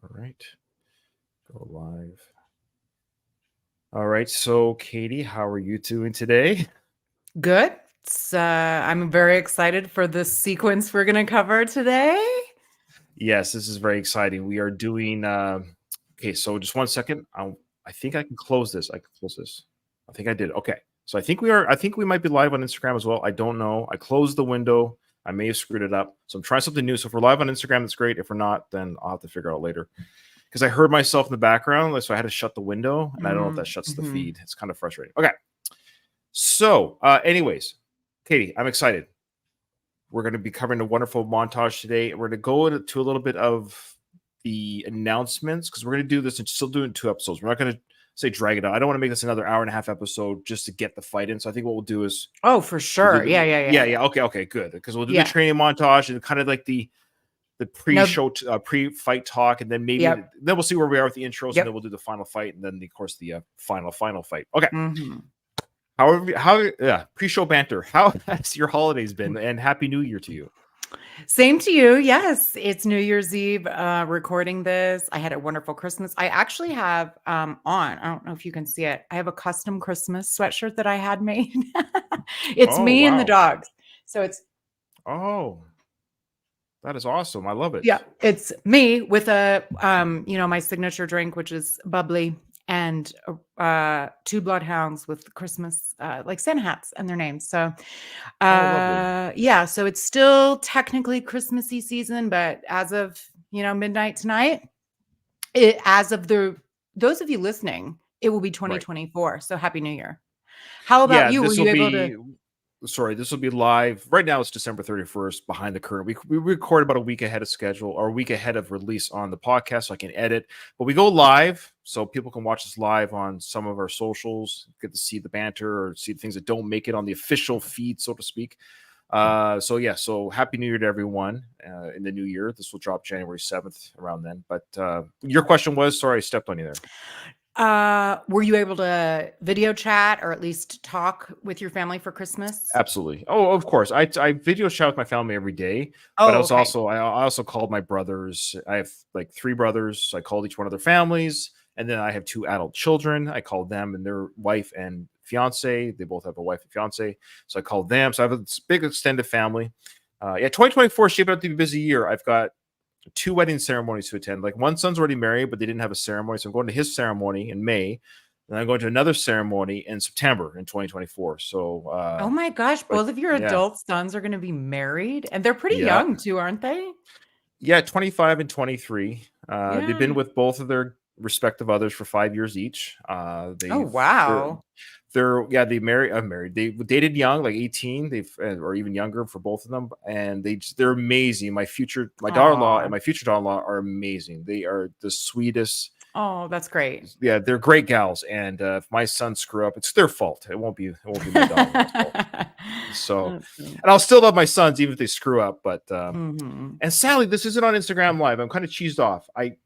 All right. Go live. All right. So, Katie, how are you doing today? Good. I'm very excited for this sequence we're going to cover today. Yes, this is very exciting. We are doing. Okay, so just one second. I think I can close this. I can close this. I think I did. Okay. So I think we are. I think we might be live on Instagram as well. I don't know. I closed the window. I may have screwed it up. So I'm trying something new. So if we're live on Instagram, that's great. If we're not, then I'll have to figure out later. Because I heard myself in the background, so I had to shut the window, and I don't know if that shuts the feed. It's kind of frustrating. Okay. So, anyways, Katie, I'm excited. We're going to be covering a wonderful montage today. We're going to go into a little bit of the announcements because we're going to do this and still doing 2 episodes. We're not going to say drag it out. I don't want to make this another hour and a half episode just to get the fight in. So I think what we'll do is for sure. Yeah. Okay, good. Because we'll do the training montage and kind of like the pre-show, pre-fight talk, and then maybe then we'll see where we are with the intros, and then we'll do the final fight, and then of course the final fight. Okay. Pre-show banter. How has your holidays been? And Happy New Year to you. Same to you. Yes, it's New Year's Eve. Recording this, I had a wonderful Christmas. I actually have on. I don't know if you can see it. I have a custom Christmas sweatshirt that I had made. It's me and the dogs. So it's. Oh, that is awesome. I love it. Yeah, it's me with a my signature drink, which is bubbly, and 2 bloodhounds with Christmas like Santa hats and their names. So so it's still technically Christmassy season, but as of midnight tonight, those of you listening, it will be 2024. Right. So Happy New Year. How about you? Were you able to? Sorry, this will be live. Right now it's December 31st behind the curtain. We record about a week ahead of schedule or a week ahead of release on the podcast so I can edit. But we go live so people can watch us live on some of our socials, get to see the banter or see the things that don't make it on the official feed, so to speak. So Happy New Year to everyone in the new year. This will drop January 7th around then. But your question was, sorry, I stepped on you there. Were you able to video chat or at least talk with your family for Christmas? Absolutely. Oh, of course. I video chat with my family every day. But I also called my brothers. I have like 3 brothers. So I called each one of their families. And then I have 2 adult children. I called them and their wife and fiance. They both have a wife and fiance. So I called them. So I have a big extended family. 2024 is shaping up to be a busy year. I've got 2 wedding ceremonies to attend. Like one son's already married, but they didn't have a ceremony. So I'm going to his ceremony in May. And I'm going to another ceremony in September in 2024. So oh my gosh, both of your adult sons are going to be married. And they're pretty young too, aren't they? Yeah, 25 and 23. They've been with both of their respective others for 5 years each. Oh, wow. They married. They dated young, like 18, or even younger for both of them, and they're amazing. My daughter-in-law and my future daughter-in-law are amazing. They are the sweetest. Oh, that's great. Yeah, they're great gals. And if my sons screw up, it's their fault. It won't be my daughter-in-law's fault. So, and I'll still love my sons even if they screw up. But and sadly, this isn't on Instagram Live. I'm kind of cheesed off. I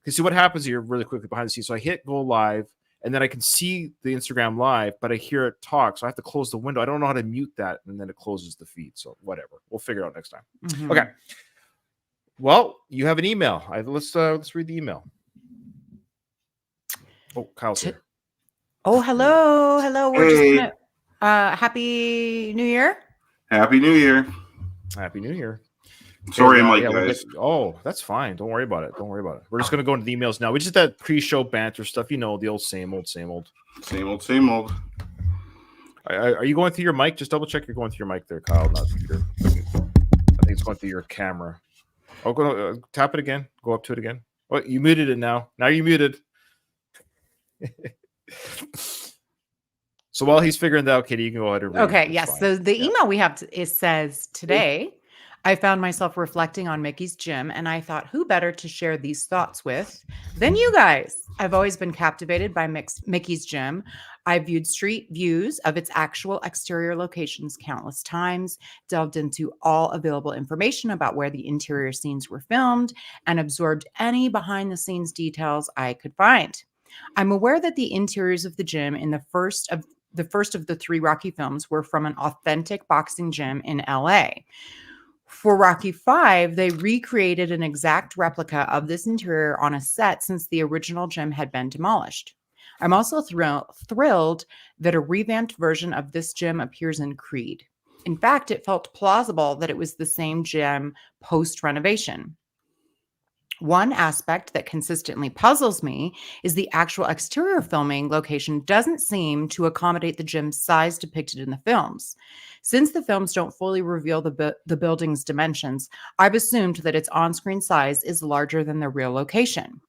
can see what happens here really quickly behind the scenes. So I hit go live. And then I can see the Instagram Live, but I hear it talk. So I have to close the window. I don't know how to mute that. And then it closes the feed. So whatever. We'll figure it out next time. Okay. Well, you have an email. Let's read the email. Oh, Kyle's here. Oh, hello. Hello. We're just gonna Happy New Year. Happy New Year. Happy New Year. Sorry, I'm late, guys. That's fine. Don't worry about it. We're just going to go into the emails now. We just that pre-show banter stuff. The old same old. Same old. Are you going through your mic? Just double check you're going through your mic there, Kyle. Not through I think it's going through your camera. Oh, go tap it again. Go up to it again. Oh, you muted it now. Now you're muted. So while he's figuring that out, Katie, you can go ahead and read. Okay, yes. So the email we have says today, I found myself reflecting on Mickey's gym, and I thought, who better to share these thoughts with than you guys? I've always been captivated by Mickey's gym. I've viewed street views of its actual exterior locations countless times, delved into all available information about where the interior scenes were filmed, and absorbed any behind-the-scenes details I could find. I'm aware that the interiors of the gym in the first of the 3 Rocky films were from an authentic boxing gym in LA. For Rocky 5, they recreated an exact replica of this interior on a set since the original gym had been demolished. I'm also thrilled that a revamped version of this gym appears in Creed. In fact, it felt plausible that it was the same gym post-renovation. One aspect that consistently puzzles me is the actual exterior filming location doesn't seem to accommodate the gym's size depicted in the films. Since the films don't fully reveal the building's dimensions, I've assumed that its on-screen size is larger than the real location.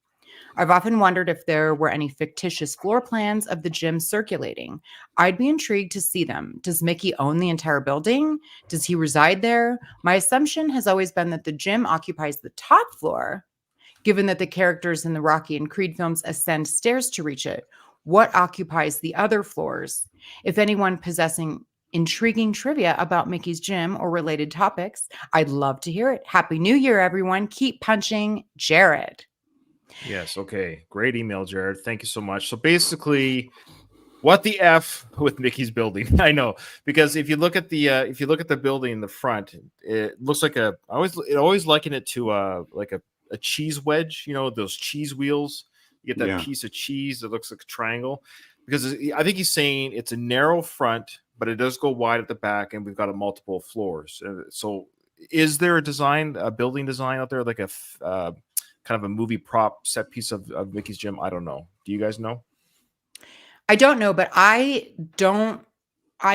I've often wondered if there were any fictitious floor plans of the gym circulating. I'd be intrigued to see them. Does Mickey own the entire building? Does he reside there? My assumption has always been that the gym occupies the top floor, given that the characters in the Rocky and Creed films ascend stairs to reach it. What occupies the other floors? If anyone possessing intriguing trivia about Mickey's gym or related topics, I'd love to hear it. Happy New Year, everyone. Keep punching, Jared. Yes. Okay. Great email, Jared. Thank you so much. So basically, what the F with Mickey's building? I know, because if you look at the building in the front, it looks like I always liken it to like a cheese wedge. You know, those cheese wheels. You get that piece of cheese that looks like a triangle. Because I think he's saying it's a narrow front, but it does go wide at the back, and we've got multiple floors. So, is there a building design out there, like a kind of a movie prop set piece of Mickey's gym? I don't know. Do you guys know? I don't know, but I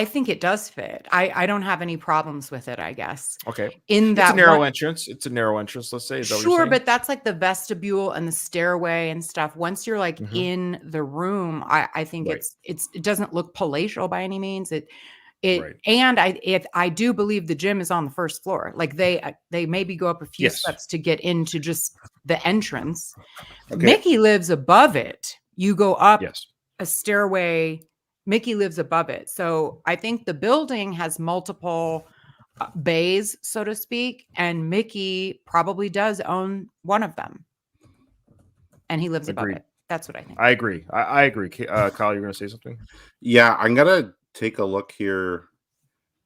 think it does fit. I don't have any problems with it, I guess. Okay. In that it's a narrow entrance. It's a narrow entrance, let's say. Is that what you're saying? But that's like the vestibule and the stairway and stuff. Once you're like in the room, I think it doesn't look palatial by any means. And I do believe the gym is on the first floor. Like they maybe go up a few steps to get into just the entrance. Okay. Mickey lives above it. You go up a stairway. Mickey lives above it. So I think the building has multiple bays, so to speak, and Mickey probably does own one of them. And he lives above it. That's what I think. I agree. I agree. Kyle, you're going to say something? Yeah, I'm going to take a look here.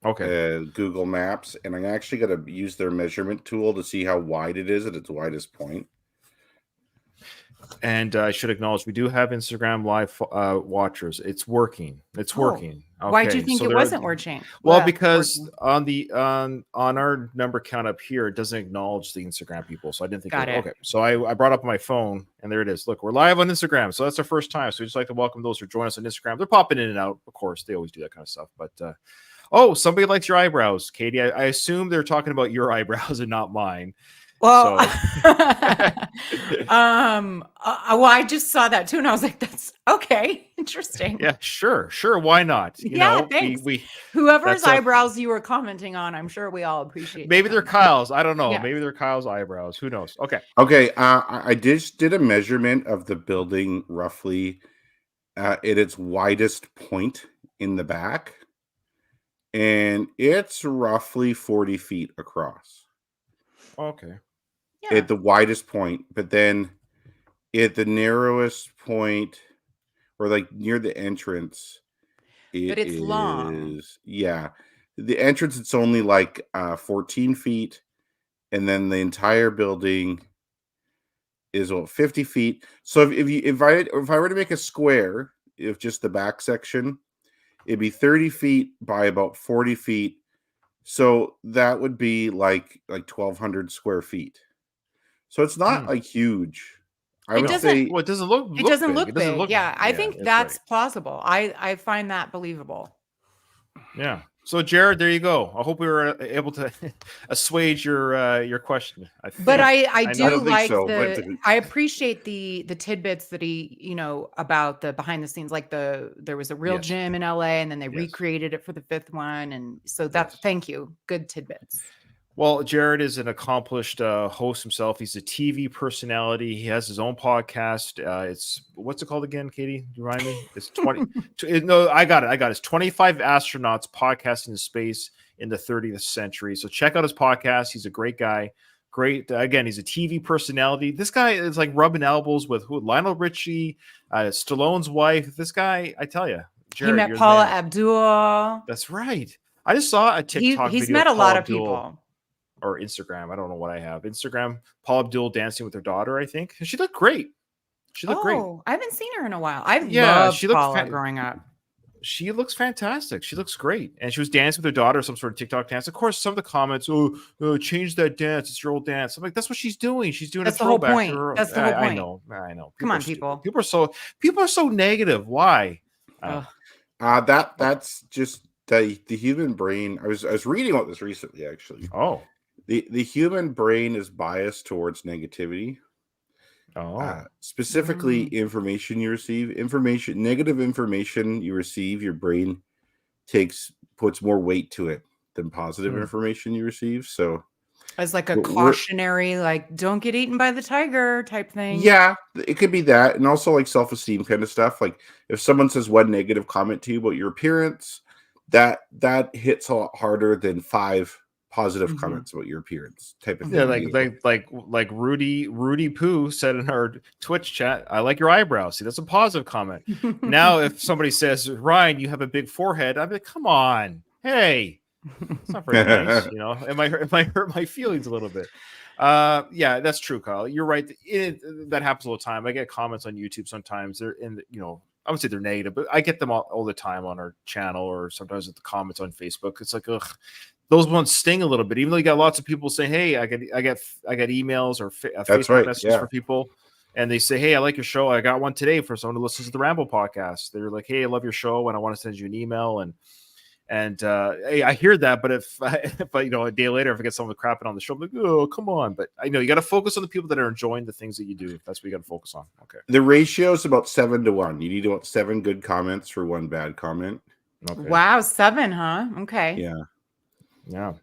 Okay. Google Maps, and I'm actually going to use their measurement tool to see how wide it is at its widest point. And I should acknowledge we do have Instagram Live watchers. It's working. It's working. Okay. Why do you think it wasn't working? Well, because on our number count up here, it doesn't acknowledge the Instagram people. So I didn't think. Okay. So I brought up my phone, and there it is. Look, we're live on Instagram. So that's our first time. So we just like to welcome those who join us on Instagram. They're popping in and out, of course. They always do that kind of stuff. But somebody likes your eyebrows, Katie. I assume they're talking about your eyebrows and not mine. Well, I just saw that too, and I was like, "That's okay, interesting." Yeah, sure. Why not? Thanks. Whoever's eyebrows you were commenting on, I'm sure we all appreciate. Maybe they're Kyle's. I don't know. Yeah. Maybe they're Kyle's eyebrows. Who knows? Okay. I just did a measurement of the building roughly at its widest point in the back, and it's roughly 40 feet across. Okay. Yeah. At the widest point, but then at the narrowest point, or like near the entrance, but it's long. Yeah, the entrance it's only like 14 feet, and then the entire building is 50 feet. So if I were to make a square, if just the back section, it'd be 30 feet by about 40 feet. So that would be like 1,200 square feet. So it's not like huge. It doesn't look big. Yeah, I think that's plausible. I find that believable. Yeah. So Jared, there you go. I hope we were able to assuage your question. I appreciate the tidbits that he, about the behind the scenes, like there was a real gym in LA and then they recreated it for the 5th one. And so thank you. Good tidbits. Well, Jared is an accomplished host himself. He's a TV personality. He has his own podcast. What's it called again, Katie? Do you remind me? It's 20. No, I got it. It's 25 astronauts podcasting in space in the 30th century. So check out his podcast. He's a great guy. Great. Again, he's a TV personality. This guy is like rubbing elbows with Lionel Richie, Stallone's wife. This guy, I tell you, Jared, he met Paula Abdul. That's right. I just saw a TikTok. He's met a lot of people. or Instagram. I don't know what I have. Instagram, Paula Abdul dancing with her daughter, I think. She looked great. She looked great. Oh, I haven't seen her in a while. I Yeah, loved she looked Paula growing up. she looks fantastic. She looks great. And she was dancing with her daughter, some sort of TikTok dance. Of course, some of the comments, change that dance. It's your old dance. I'm like, that's what she's doing. She's doing That's a the whole throwback point. to her. That's the whole I point. know. I know. Come on, are stupid. people. People are so negative. Why? Ugh. That's just the human brain. I was reading about this recently, actually. Oh. The human brain is biased towards negativity. Specifically information you receive. Negative information you receive, your brain puts more weight to it than positive information you receive. So as like a cautionary, like, don't get eaten by the tiger type thing. Yeah, it could be that. And also like self-esteem kind of stuff. Like if someone says one negative comment to you about your appearance, that hits a lot harder than 5 positive comments about your appearance type of thing. Yeah, like Rudy Poo said in our Twitch chat, I like your eyebrows. See, that's a positive comment. Now, if somebody says, Ryan, you have a big forehead, I'm like, come on, hey, it's not very nice. You know, it might hurt my feelings a little bit. Yeah, that's true, Kyle. You're right. That happens all the time. I get comments on YouTube sometimes. They're in, I would say they're negative, but I get them all the time on our channel or sometimes at the comments on Facebook. It's like, ugh. Those ones sting a little bit, even though you got lots of people saying, "Hey, I got emails or Facebook messages for people," and they say, "Hey, I like your show. I got one today for someone who listens to the Ramble podcast." They're like, "Hey, I love your show, and I want to send you an email." And hey, I hear that, but if a day later, if I get someone crapping on the show, I'm like, "Oh, come on!" But I know you got to focus on the people that are enjoying the things that you do. That's what you got to focus on. Okay. The ratio is about 7 to 1. You need about 7 good comments for 1 bad comment. Okay. Wow, 7, huh? Okay. Yeah. Yeah.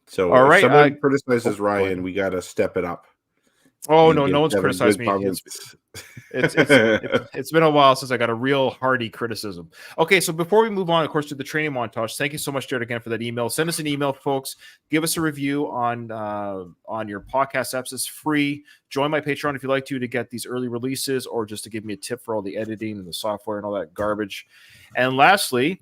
So all right, someone criticizes Ryan, we got to step it up. Oh no, no one's criticized me. It's been a while since I got a real hearty criticism. Okay, so before we move on, of course, to the training montage, thank you so much, Jared, again for that email. Send us an email, folks. Give us a review on your podcast apps. It's free. Join my Patreon if you'd like to get these early releases, or just to give me a tip for all the editing and the software and all that garbage. And lastly,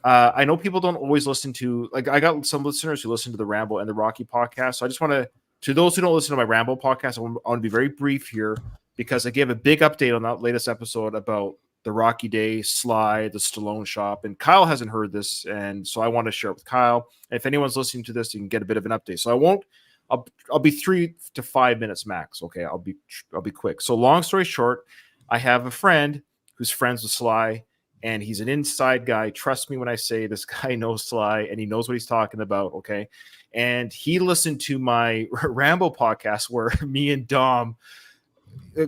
I know people don't always listen to, like, I got some listeners who listen to the Ramble and the Rocky podcast. So I just want to those who don't listen to my Ramble podcast, I want to be very brief here because I gave a big update on that latest episode about the Rocky Day, Sly, the Stallone shop. And Kyle hasn't heard this. And so I want to share it with Kyle. And if anyone's listening to this, you can get a bit of an update. So I'll be 3 to 5 minutes max. Okay. I'll be quick. So long story short, I have a friend who's friends with Sly. And he's an inside guy. Trust me when I say this guy knows Sly and he knows what he's talking about. Okay. And he listened to my Rambo podcast where me and Dom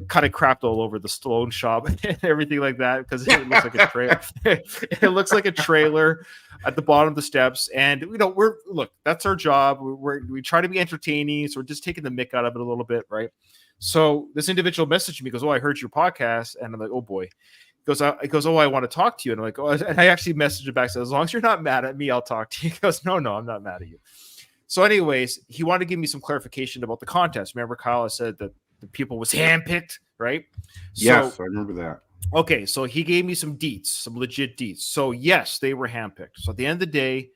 kind of crapped all over the Stallone shop and everything like that because it looks like a trailer. It looks like a trailer at the bottom of the steps. And, that's our job. We try to be entertaining. So we're just taking the mick out of it a little bit. Right. So this individual messaged me, goes, "Oh, I heard your podcast." And I'm like, "Oh boy." It goes, "Oh, I want to talk to you." And I'm like, "Oh," and I actually messaged him back, said, "As long as you're not mad at me, I'll talk to you." He goes, No, I'm not mad at you." So anyways, he wanted to give me some clarification about the contest. Remember, Kyle, I said that the people was handpicked, right? Yes, I remember that. Okay, so he gave me some deets, some legit deets. So yes, they were handpicked. So at the end of the day,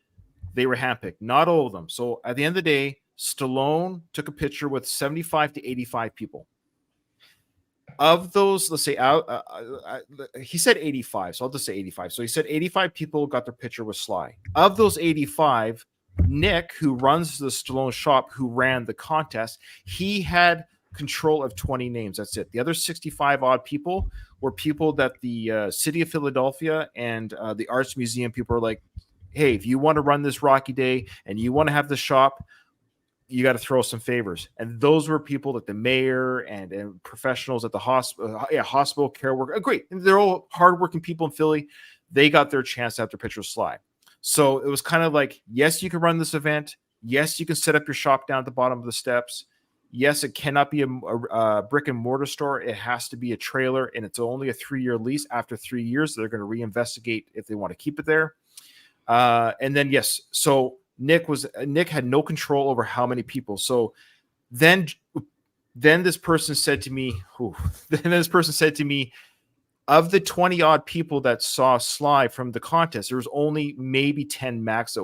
they were handpicked. Not all of them. So at the end of the day, Stallone took a picture with 75 to 85 people. Of those, let's say, he said 85, so I'll just say 85. So he said 85 people got their picture with Sly. Of those 85, Nick, who runs the Stallone shop, who ran the contest, he had control of 20 names. That's it. The other 65 odd people were people that the city of Philadelphia and the Arts Museum people are like, "Hey, if you want to run this Rocky Day and you want to have the shop, you got to throw some favors." And those were people like the mayor and professionals at the hospital care worker. Great. And they're all hardworking people in Philly. They got their chance to have their picture with Sly. So it was kind of like, yes, you can run this event. Yes, you can set up your shop down at the bottom of the steps. Yes, it cannot be a brick and mortar store. It has to be a trailer, and it's only a 3-year lease. After 3 years, they're going to reinvestigate if they want to keep it there. And then, yes, so Nick had no control over how many people. So then this person said to me, of the 20 odd people that saw Sly from the contest, there was only maybe 10 max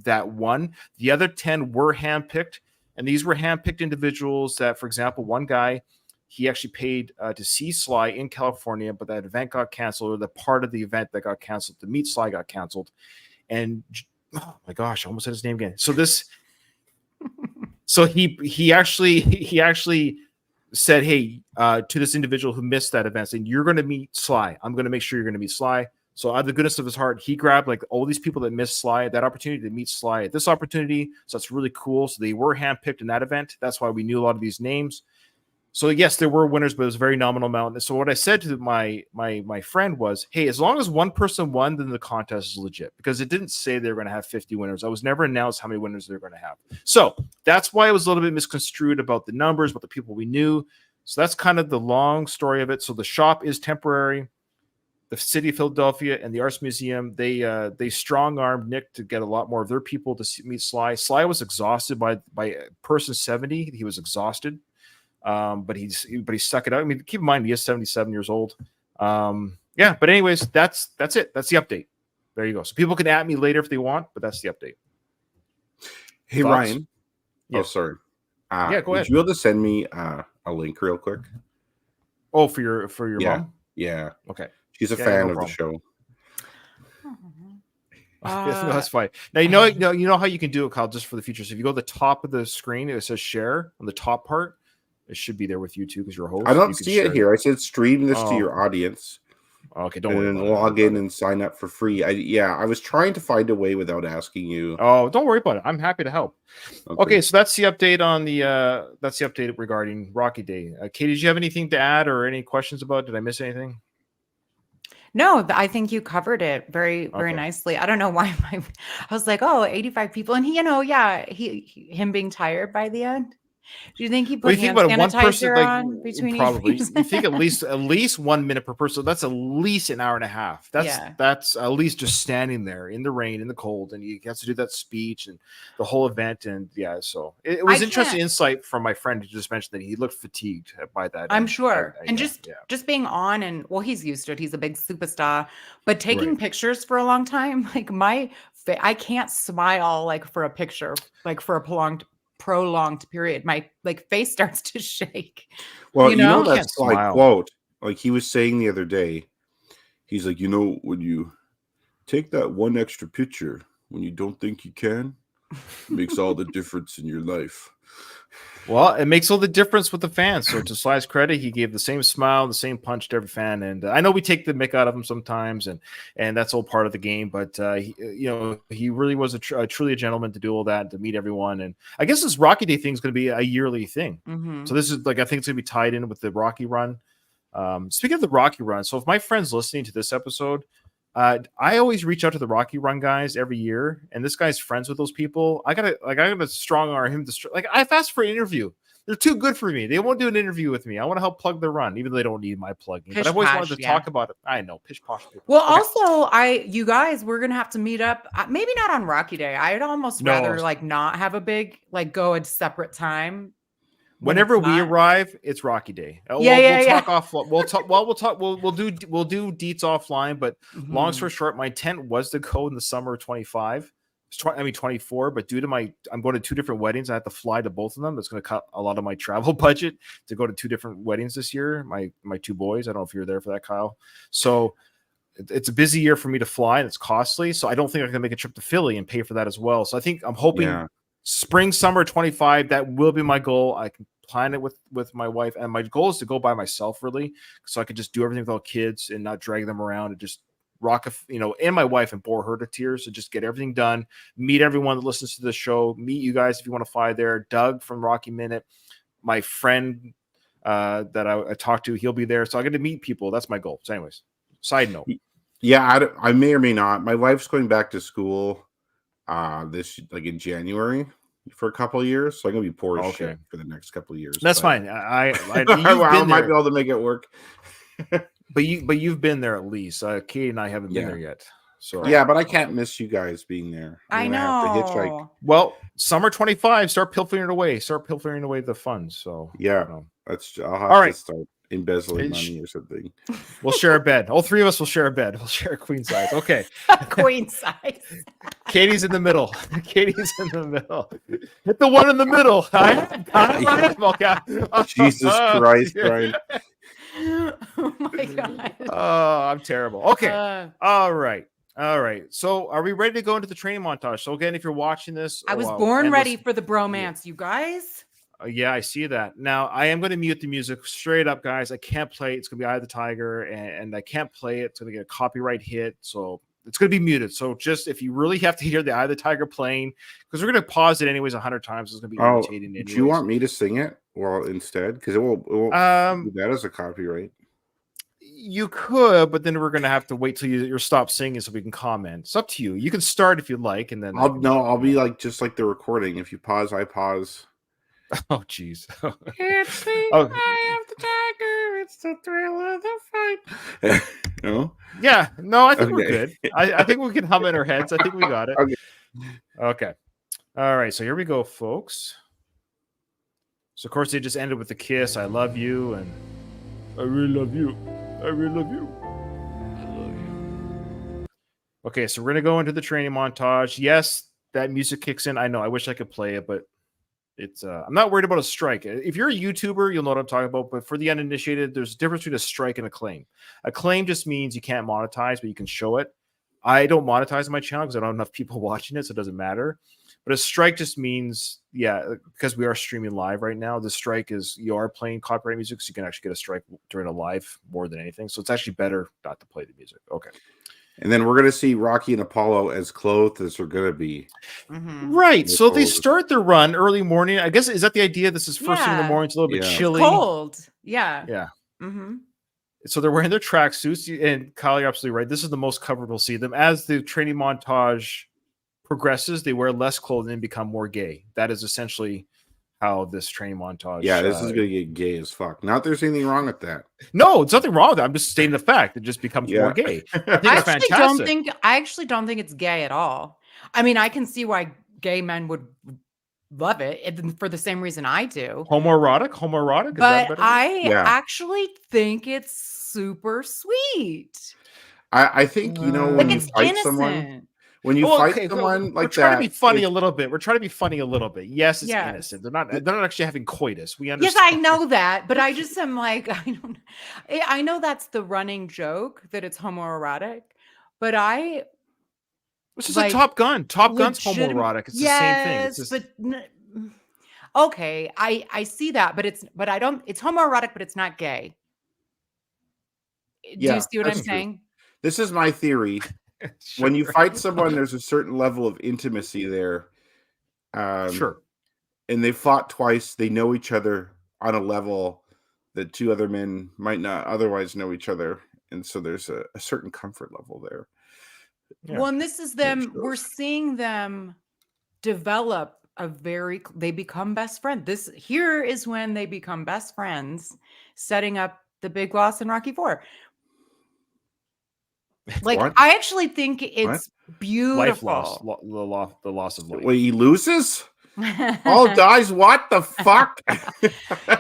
that won. The other 10 were handpicked And these were handpicked individuals that, for example, one guy, he actually paid to see Sly in California, but that event got canceled, or the part of the event that got canceled to meet Sly got canceled. And oh my gosh, I almost said his name again. So he actually said, hey, to this individual who missed that event, saying, you're going to meet Sly. I'm going to make sure you're going to meet Sly. So out of the goodness of his heart, he grabbed like all these people that missed Sly, that opportunity to meet Sly at this opportunity. So that's really cool. So they were handpicked in that event. That's why we knew a lot of these names. So yes, there were winners, but it was a very nominal amount. So what I said to my friend was, hey, as long as one person won, then the contest is legit, because it didn't say they were going to have 50 winners. I was never announced how many winners they're going to have. So that's why it was a little bit misconstrued about the numbers, about the people we knew. So that's kind of the long story of it. So the shop is temporary. The city of Philadelphia and the Arts Museum, they strong-armed Nick to get a lot more of their people to meet Sly. Sly was exhausted by person 70. He was exhausted. But he stuck it out. I mean, keep in mind, he is 77 years old. Yeah, but anyways, that's it. That's the update. There you go. So people can at me later if they want, but that's the update. Hey, Thoughts? Ryan. Yeah. Oh, sorry. Yeah, go ahead. Would you be able to send me a link real quick? Oh, for your mom? Yeah. Okay. She's a fan of the show. No, that's fine. Now you know how you can do it, Kyle, just for the future. So if you go to the top of the screen, it says share on the top part. It should be there with you too, because you're a host. I don't see it here. I said stream this to your audience. Okay, don't worry. And then log in and sign up for free. I was trying to find a way without asking you. Oh, don't worry about it. I'm happy to help. Okay, so that's the update on that's the update regarding Rocky Day. Katie, did you have anything to add or any questions about? Did I miss anything? No, I think you covered it very nicely. I don't know why I was like, 85 people. And him being tired by the end. Do you think he put hand sanitizer on between probably? You think at least 1 minute per person. That's at least an hour and a half. That's at least just standing there in the rain, in the cold, and he has to do that speech and the whole event. And yeah, so it was interesting insight from my friend who just mentioned that he looked fatigued by that. I'm sure. And just being on, and well, he's used to it. He's a big superstar, but taking pictures for a long time, like I can't smile like for a picture, like for a prolonged period. My face starts to shake. Well, you know that's like quote, like he was saying the other day. He's like, when you take that one extra picture when you don't think you can, it makes all the difference in your life. Well, it makes all the difference with the fans. So to Sly's credit, he gave the same smile, the same punch to every fan. And I know we take the mick out of him sometimes, and that's all part of the game. But he really was truly a gentleman to do all that, to meet everyone. And I guess this Rocky Day thing is going to be a yearly thing. Mm-hmm. So this is I think it's going to be tied in with the Rocky Run. Speaking of the Rocky Run, so if my friend's listening to this episode, I always reach out to the Rocky Run guys every year, and this guy's friends with those people. I gotta strong arm him to I've asked for an interview. They're too good for me. They won't do an interview with me. I want to help plug the run, even though they don't need my plugging. But I've always wanted to talk about it. I know, pish posh people. Well, also, you guys, we're gonna have to meet up. Maybe not on Rocky Day. I'd almost rather not have a big go a separate time. Whenever we arrive, it's Rocky Day. We'll talk. We'll do deets offline. But long story short, my intent was to go in the summer of 24. But due to I'm going to 2 different weddings. I have to fly to both of them. It's going to cut a lot of my travel budget to go to 2 different weddings this year. My 2 boys. I don't know if you're there for that, Kyle. So it's a busy year for me to fly, and it's costly. So I don't think I can make a trip to Philly and pay for that as well. So I think I'm hoping spring, summer 25. That will be my goal. I can plan it with my wife, and my goal is to go by myself, really, so I could just do everything without kids and not drag them around, and just rock and my wife, and bore her to tears, and just get everything done, meet everyone that listens to the show, meet you guys if you want to fly there. Doug from Rocky Minute, my friend that I talked to, he'll be there, so I get to meet people. That's my goal. So anyways, side note. I may or may not. My wife's going back to school this in January for a couple of years, so I'm gonna be poor as shit for the next couple of years. That's fine. I might be able to make it work. but you've been there at least. Katie and I haven't been there yet. So but I can't miss you guys being there. I know. I have to hitchhike. Well, summer 25. Start pilfering away the funds. So I'll have to start embezzling money or something. We'll share a bed. All three of us will share a bed. We'll share a queen size. Okay. Queen size. Katie's in the middle. Katie's in the middle. Hit the one in the middle. Jesus Christ, Brian. Oh my god. Oh, I'm terrible. Okay. All right. So are we ready to go into the training montage? So again, if you're watching this, I was born ready for the bromance, you guys. Yeah, I see that. Now I am going to mute the music straight up, guys. I can't play it. It's going to be Eye of the Tiger, and I can't play it. It's going to get a copyright hit, so it's going to be muted. So just if you really have to hear the Eye of the Tiger playing, because we're going to pause it anyways 100 times, it's going to be irritating. Anyways. Do you want me to sing it instead? Because it won't do that as a copyright. You could, but then we're going to have to wait till you stop singing so we can comment. It's up to you. You can start if you'd like, and then I'll be like just like the recording. If you pause, I pause. Oh, jeez. It's the eye of the tiger. It's the thrill of the fight. No? Yeah. No, I think we're good. I think we can hum in our heads. I think we got it. Okay. All right. So here we go, folks. So, of course, they just ended with the kiss. I love you. And I really love you. I really love you. I love you. Okay. So we're going to go into the training montage. Yes, that music kicks in. I know. I wish I could play it, but it's I'm not worried about a strike. If you're a YouTuber, you'll know what I'm talking about. But for the uninitiated, there's a difference between a strike and a claim. A claim just means you can't monetize, but you can show it. I don't monetize my channel because I don't have enough people watching it, so it doesn't matter. But a strike just means, because we are streaming live right now, the strike is you are playing copyright music, so you can actually get a strike during a live more than anything. So it's actually better not to play the music. Okay. And then we're going to see Rocky and Apollo as clothed as they're going to be. Mm-hmm. Right. So they start their run early morning. I guess, is that the idea? This is first thing in the morning. It's a little bit chilly. It's cold. Yeah. Yeah. Mm-hmm. So they're wearing their tracksuits. And Kyle, you're absolutely right. This is the most covered we'll see them. As the training montage progresses, they wear less clothing and become more gay. That is essentially how this training montage. Yeah, this is going to get gay as fuck. Not there's anything wrong with that. No, there's nothing wrong with that. I'm just stating the fact. It just becomes more gay. I actually don't think it's gay at all. I mean, I can see why gay men would love it for the same reason I do. Homoerotic. But I actually think it's super sweet. I think, when you fight innocent. Someone. When you fight someone like that, we're trying to be funny a little bit. We're trying to be funny a little bit. Yes, it's innocent. They're not actually having coitus. We understand. Yes, I know that, but I just am like, I know that's the running joke that it's homoerotic, but this is a Top Gun. Top Gun's homoerotic. It's the same thing. It's just... okay, I see that, but it's homoerotic, but it's not gay. Do you see what I'm saying? This is my theory. Sure. When you fight someone, there's a certain level of intimacy there. Sure. And they fought twice. They know each other on a level that two other men might not otherwise know each other. And so there's a certain comfort level there. Yeah. Well, and this is them. We're seeing them develop they become best friends. Here is when they become best friends, setting up the big loss in Rocky IV. Like, what? I actually think it's beautiful. Life loss, the loss of life. Wait, he loses? All dies? What the fuck?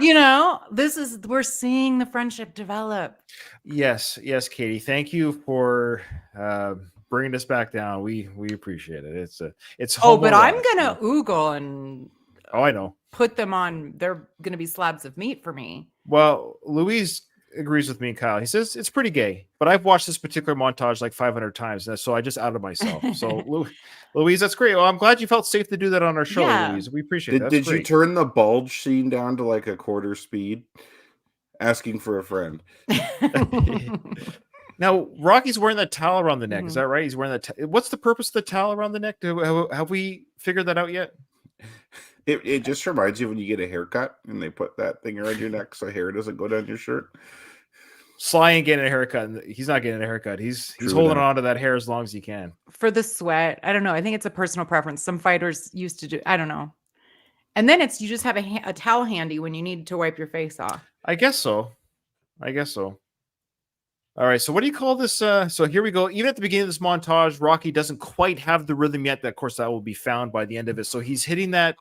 We're seeing the friendship develop. Yes, Katie. Thank you for bringing us back down. We appreciate it. It's but I'm gonna oogle and I know. Put them on. They're gonna be slabs of meat for me. Well, Louise agrees with me and Kyle. He says it's pretty gay, but I've watched this particular montage like 500 times, so I just outed myself. So, Louise, that's great. Well, I'm glad you felt safe to do that on our show, Louise. We appreciate that. Did you turn the bulge scene down to like a quarter speed, asking for a friend? Now, Rocky's wearing that towel around the neck. Mm-hmm. Is that right? He's wearing that. What's the purpose of the towel around the neck? Have we figured that out yet? It just reminds you when you get a haircut and they put that thing around your neck so hair doesn't go down your shirt. Sly ain't getting a haircut. He's not getting a haircut. He's holding on to that hair as long as he can. For the sweat. I don't know. I think it's a personal preference. Some fighters used to do. I don't know. And then you just have a towel handy when you need to wipe your face off. I guess so. All right. So what do you call this? So here we go. Even at the beginning of this montage, Rocky doesn't quite have the rhythm yet. Of course, that will be found by the end of it. So he's hitting that.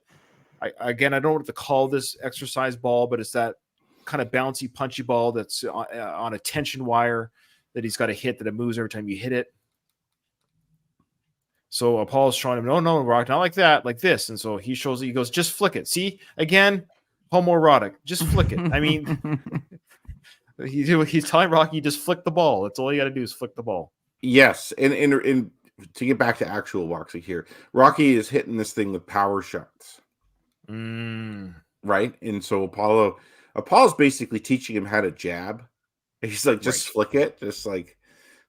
I don't know what to call this exercise ball, but it's that kind of bouncy, punchy ball that's on a tension wire that he's got to hit, that it moves every time you hit it. So Apollo's showing him, no, Rock, not like that, like this. And so he shows it. He goes, just flick it. See, again, homoerotic. Just flick it. I mean, he's telling Rocky, just flick the ball. That's all you got to do is flick the ball. Yes, and to get back to actual boxing here, Rocky is hitting this thing with power shots, right? And so Apollo's basically teaching him how to jab. He's like, just flick it, just like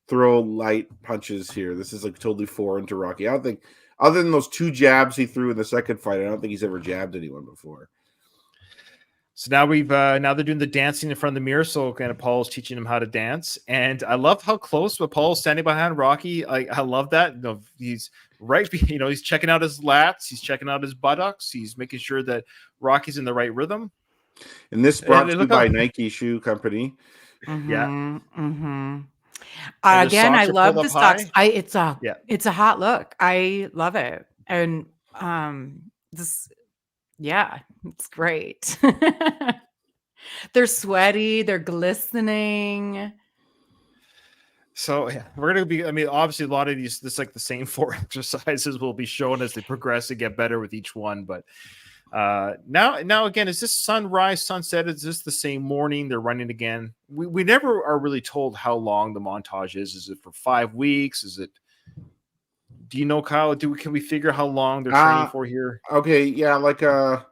throw light punches here. This is like totally foreign to Rocky. I don't think, other than those 2 jabs he threw in the second fight, I don't think he's ever jabbed anyone before. So now now they're doing the dancing in front of the mirror. So kind of Apollo's teaching him how to dance, and I love how close Apollo's standing behind Rocky. I love that. He's right. He's checking out his lats. He's checking out his buttocks. He's making sure that Rocky's in the right rhythm. And this brought to you by Nike Shoe Company. Yeah. Mm-hmm. Again, I love the socks. It's a hot look. I love it. And it's great. They're sweaty, they're glistening. So we're gonna be. I mean, obviously, a lot of these, this like the same 4 exercises will be shown as they progress and get better with each one. But now again, is this sunrise, sunset? Is this the same morning? They're running again. We never are really told how long the montage is. Is it for 5 weeks? Is it? Do you know, Kyle? Can we figure how long they're training for here? Okay, yeah, like a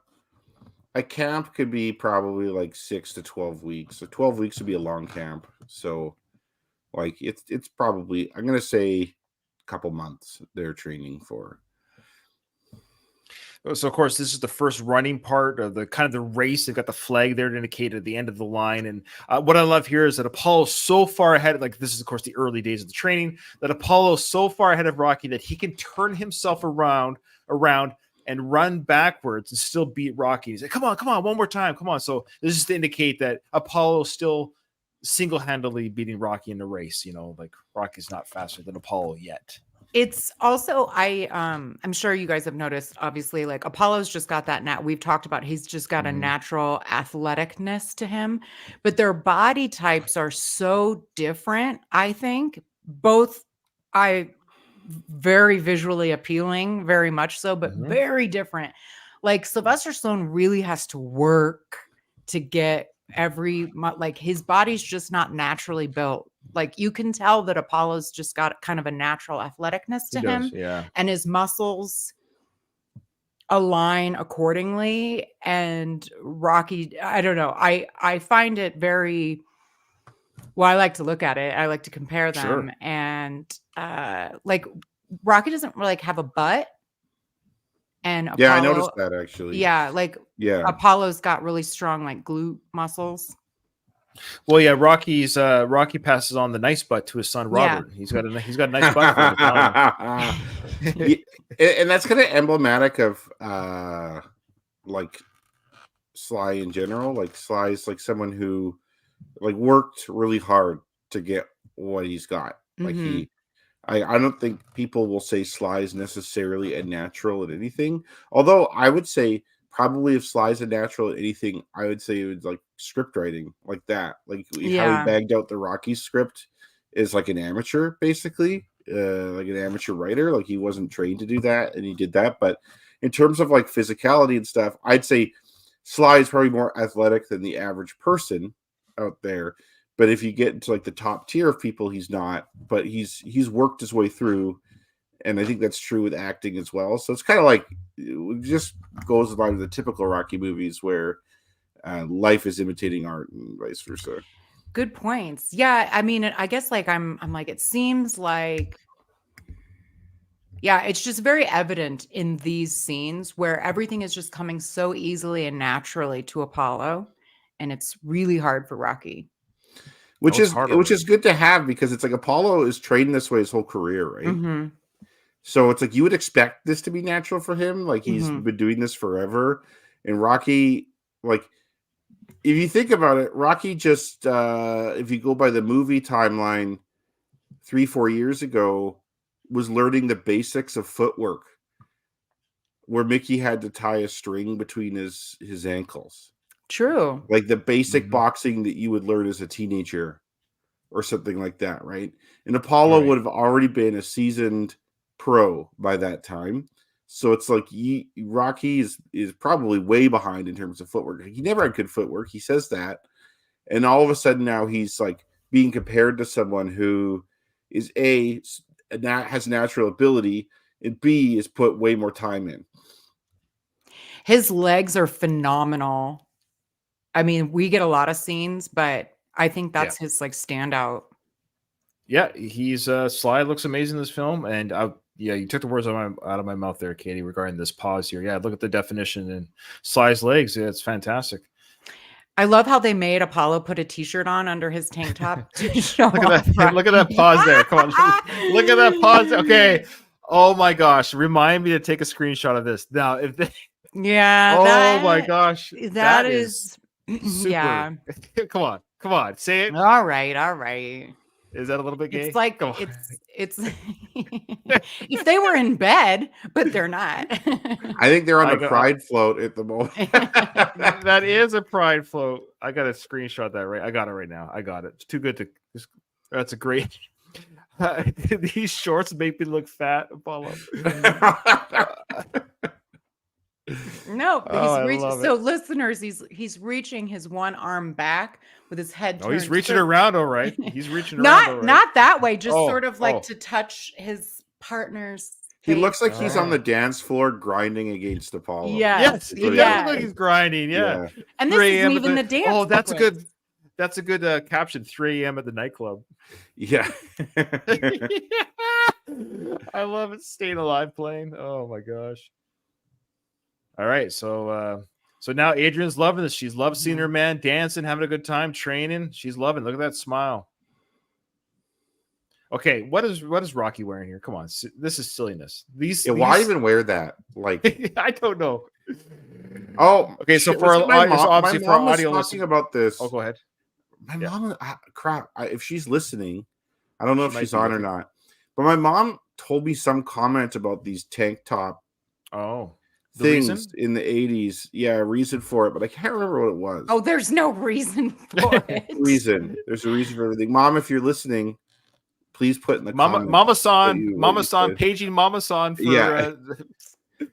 camp could be probably like 6 to 12 weeks. So 12 weeks would be a long camp. So like it's probably, I'm gonna say, a couple months they're training for. So of course, this is the first running part of the kind of the race. They've got the flag there to indicate at the end of the line. And what I love here is that Apollo's so far ahead. Like, this is of course the early days of the training, that Apollo's so far ahead of Rocky that he can turn himself around and run backwards and still beat Rocky. He's like, come on, one more time, come on. So this is to indicate that Apollo's still single-handedly beating Rocky in the race. Like Rocky's not faster than Apollo yet. It's also, I'm sure you guys have noticed, obviously, like Apollo's just got that we've talked about, he's just got a natural athleticness to him, but their body types are so different. I think both very visually appealing, very much so, but very different. Like Sylvester Stallone really has to work to get like his body's just not naturally built. Like you can tell that Apollo's just got kind of a natural athleticness to him, and his muscles align accordingly. And Rocky, I don't know, I find it very, well, I like to look at it, I like to compare them. And like Rocky doesn't really have a butt, and Apollo, I noticed that actually. Apollo's got really strong like glute muscles. Well, Rocky passes on the nice butt to his son Robert. He's got a nice butt for him. And that's kind of emblematic of like Sly in general. Like Sly's like someone who like worked really hard to get what he's got. Like I don't think people will say Sly is necessarily a natural at anything. Although I would say probably if Sly's a natural at anything, I would say it was like script writing, like that. Like how he bagged out the Rocky script is like an amateur, basically, like an amateur writer. Like he wasn't trained to do that, and he did that. But in terms of like physicality and stuff, I'd say Sly is probably more athletic than the average person out there. But if you get into like the top tier of people, he's not. But he's worked his way through, and I think that's true with acting as well. So it's kind of like it just goes along with the typical Rocky movies where life is imitating art and vice versa. Good points. Yeah, I mean, I guess like I'm like, it seems like, it's just very evident in these scenes where everything is just coming so easily and naturally to Apollo, and it's really hard for Rocky. Which is good to have, because it's like Apollo is trained this way his whole career, right? So it's like you would expect this to be natural for him. Like he's been doing this forever. And Rocky, like, if you think about it, Rocky just, if you go by the movie timeline, 3-4 years ago, was learning the basics of footwork, where Mickey had to tie a string between his ankles. True. like the basic Mhm. boxing that you would learn as a teenager or something like that, right? And Apollo Right. would have already been a seasoned pro by that time. So it's like Rocky is probably way behind in terms of footwork. He never had good footwork. He says that. And all of a sudden now he's like being compared to someone who is has natural ability, and B is put way more time in. His legs are phenomenal. I mean, we get a lot of scenes, but I think Yeah. that's his like standout. Yeah, he's Sly looks amazing in this film, and yeah, you took the words out of my mouth there, Katie, regarding this pause here. Yeah, look at the definition and Sly's legs. Yeah, it's fantastic. I love how they made Apollo put a t-shirt on under his tank top to show Look off at that! Look at that Rocky. pause there. Come on, look at that pause. Okay. Oh my gosh! Remind me to take a screenshot of this now. If they, Yeah, oh my gosh, that is yeah. super. Come on, say it. All right. Is that a little bit gay? It's like Come on. it's if they were in bed, but they're not. I think they're on I a got- pride float at the moment. That is a pride float. I got to screenshot that right. I got it right now. I got it. It's too good to. That's a great. These shorts make me look fat, Apollo. No, Oh, I he's reaching. love So, listeners, he's reaching his one arm back with his head. Oh, he's turned reaching so- around, all right. He's reaching around, all right. Not that way. Just Oh, sort of like oh. to touch his partner's. He face. looks like he's on Oh. the dance floor grinding against Apollo. Yes, he does yeah. look like he's grinding. Yeah. And this 3 isn't a.m. even the dance. Oh, that's a sequence. good. That's a good caption. 3 a.m. at the nightclub. Yeah. I love it. Staying Alive playing. Oh my gosh. All right, so now Adrian's loving this. She's loved seeing her man dancing, having a good time, training. She's loving. Look at that smile. Okay, what is Rocky wearing here? Come on, this is silliness. Why even wear that? Like, I don't know. oh, Okay, so shit, for was it my our, so mom? obviously My for our mom was audio talking listeners. about this. Oh, go ahead. My Yeah. mom, crap. If she's listening, I don't know She if might she's be on or listening. not. But my mom told me some comment about these tank top Oh, the things reason? in the 80s. Yeah, reason for it, but I can't remember what it was. Oh, there's no reason for it. There's a reason for everything. Mom, if you're listening, please put in the comments. Mama San, what you said. paging Mama San for Yeah.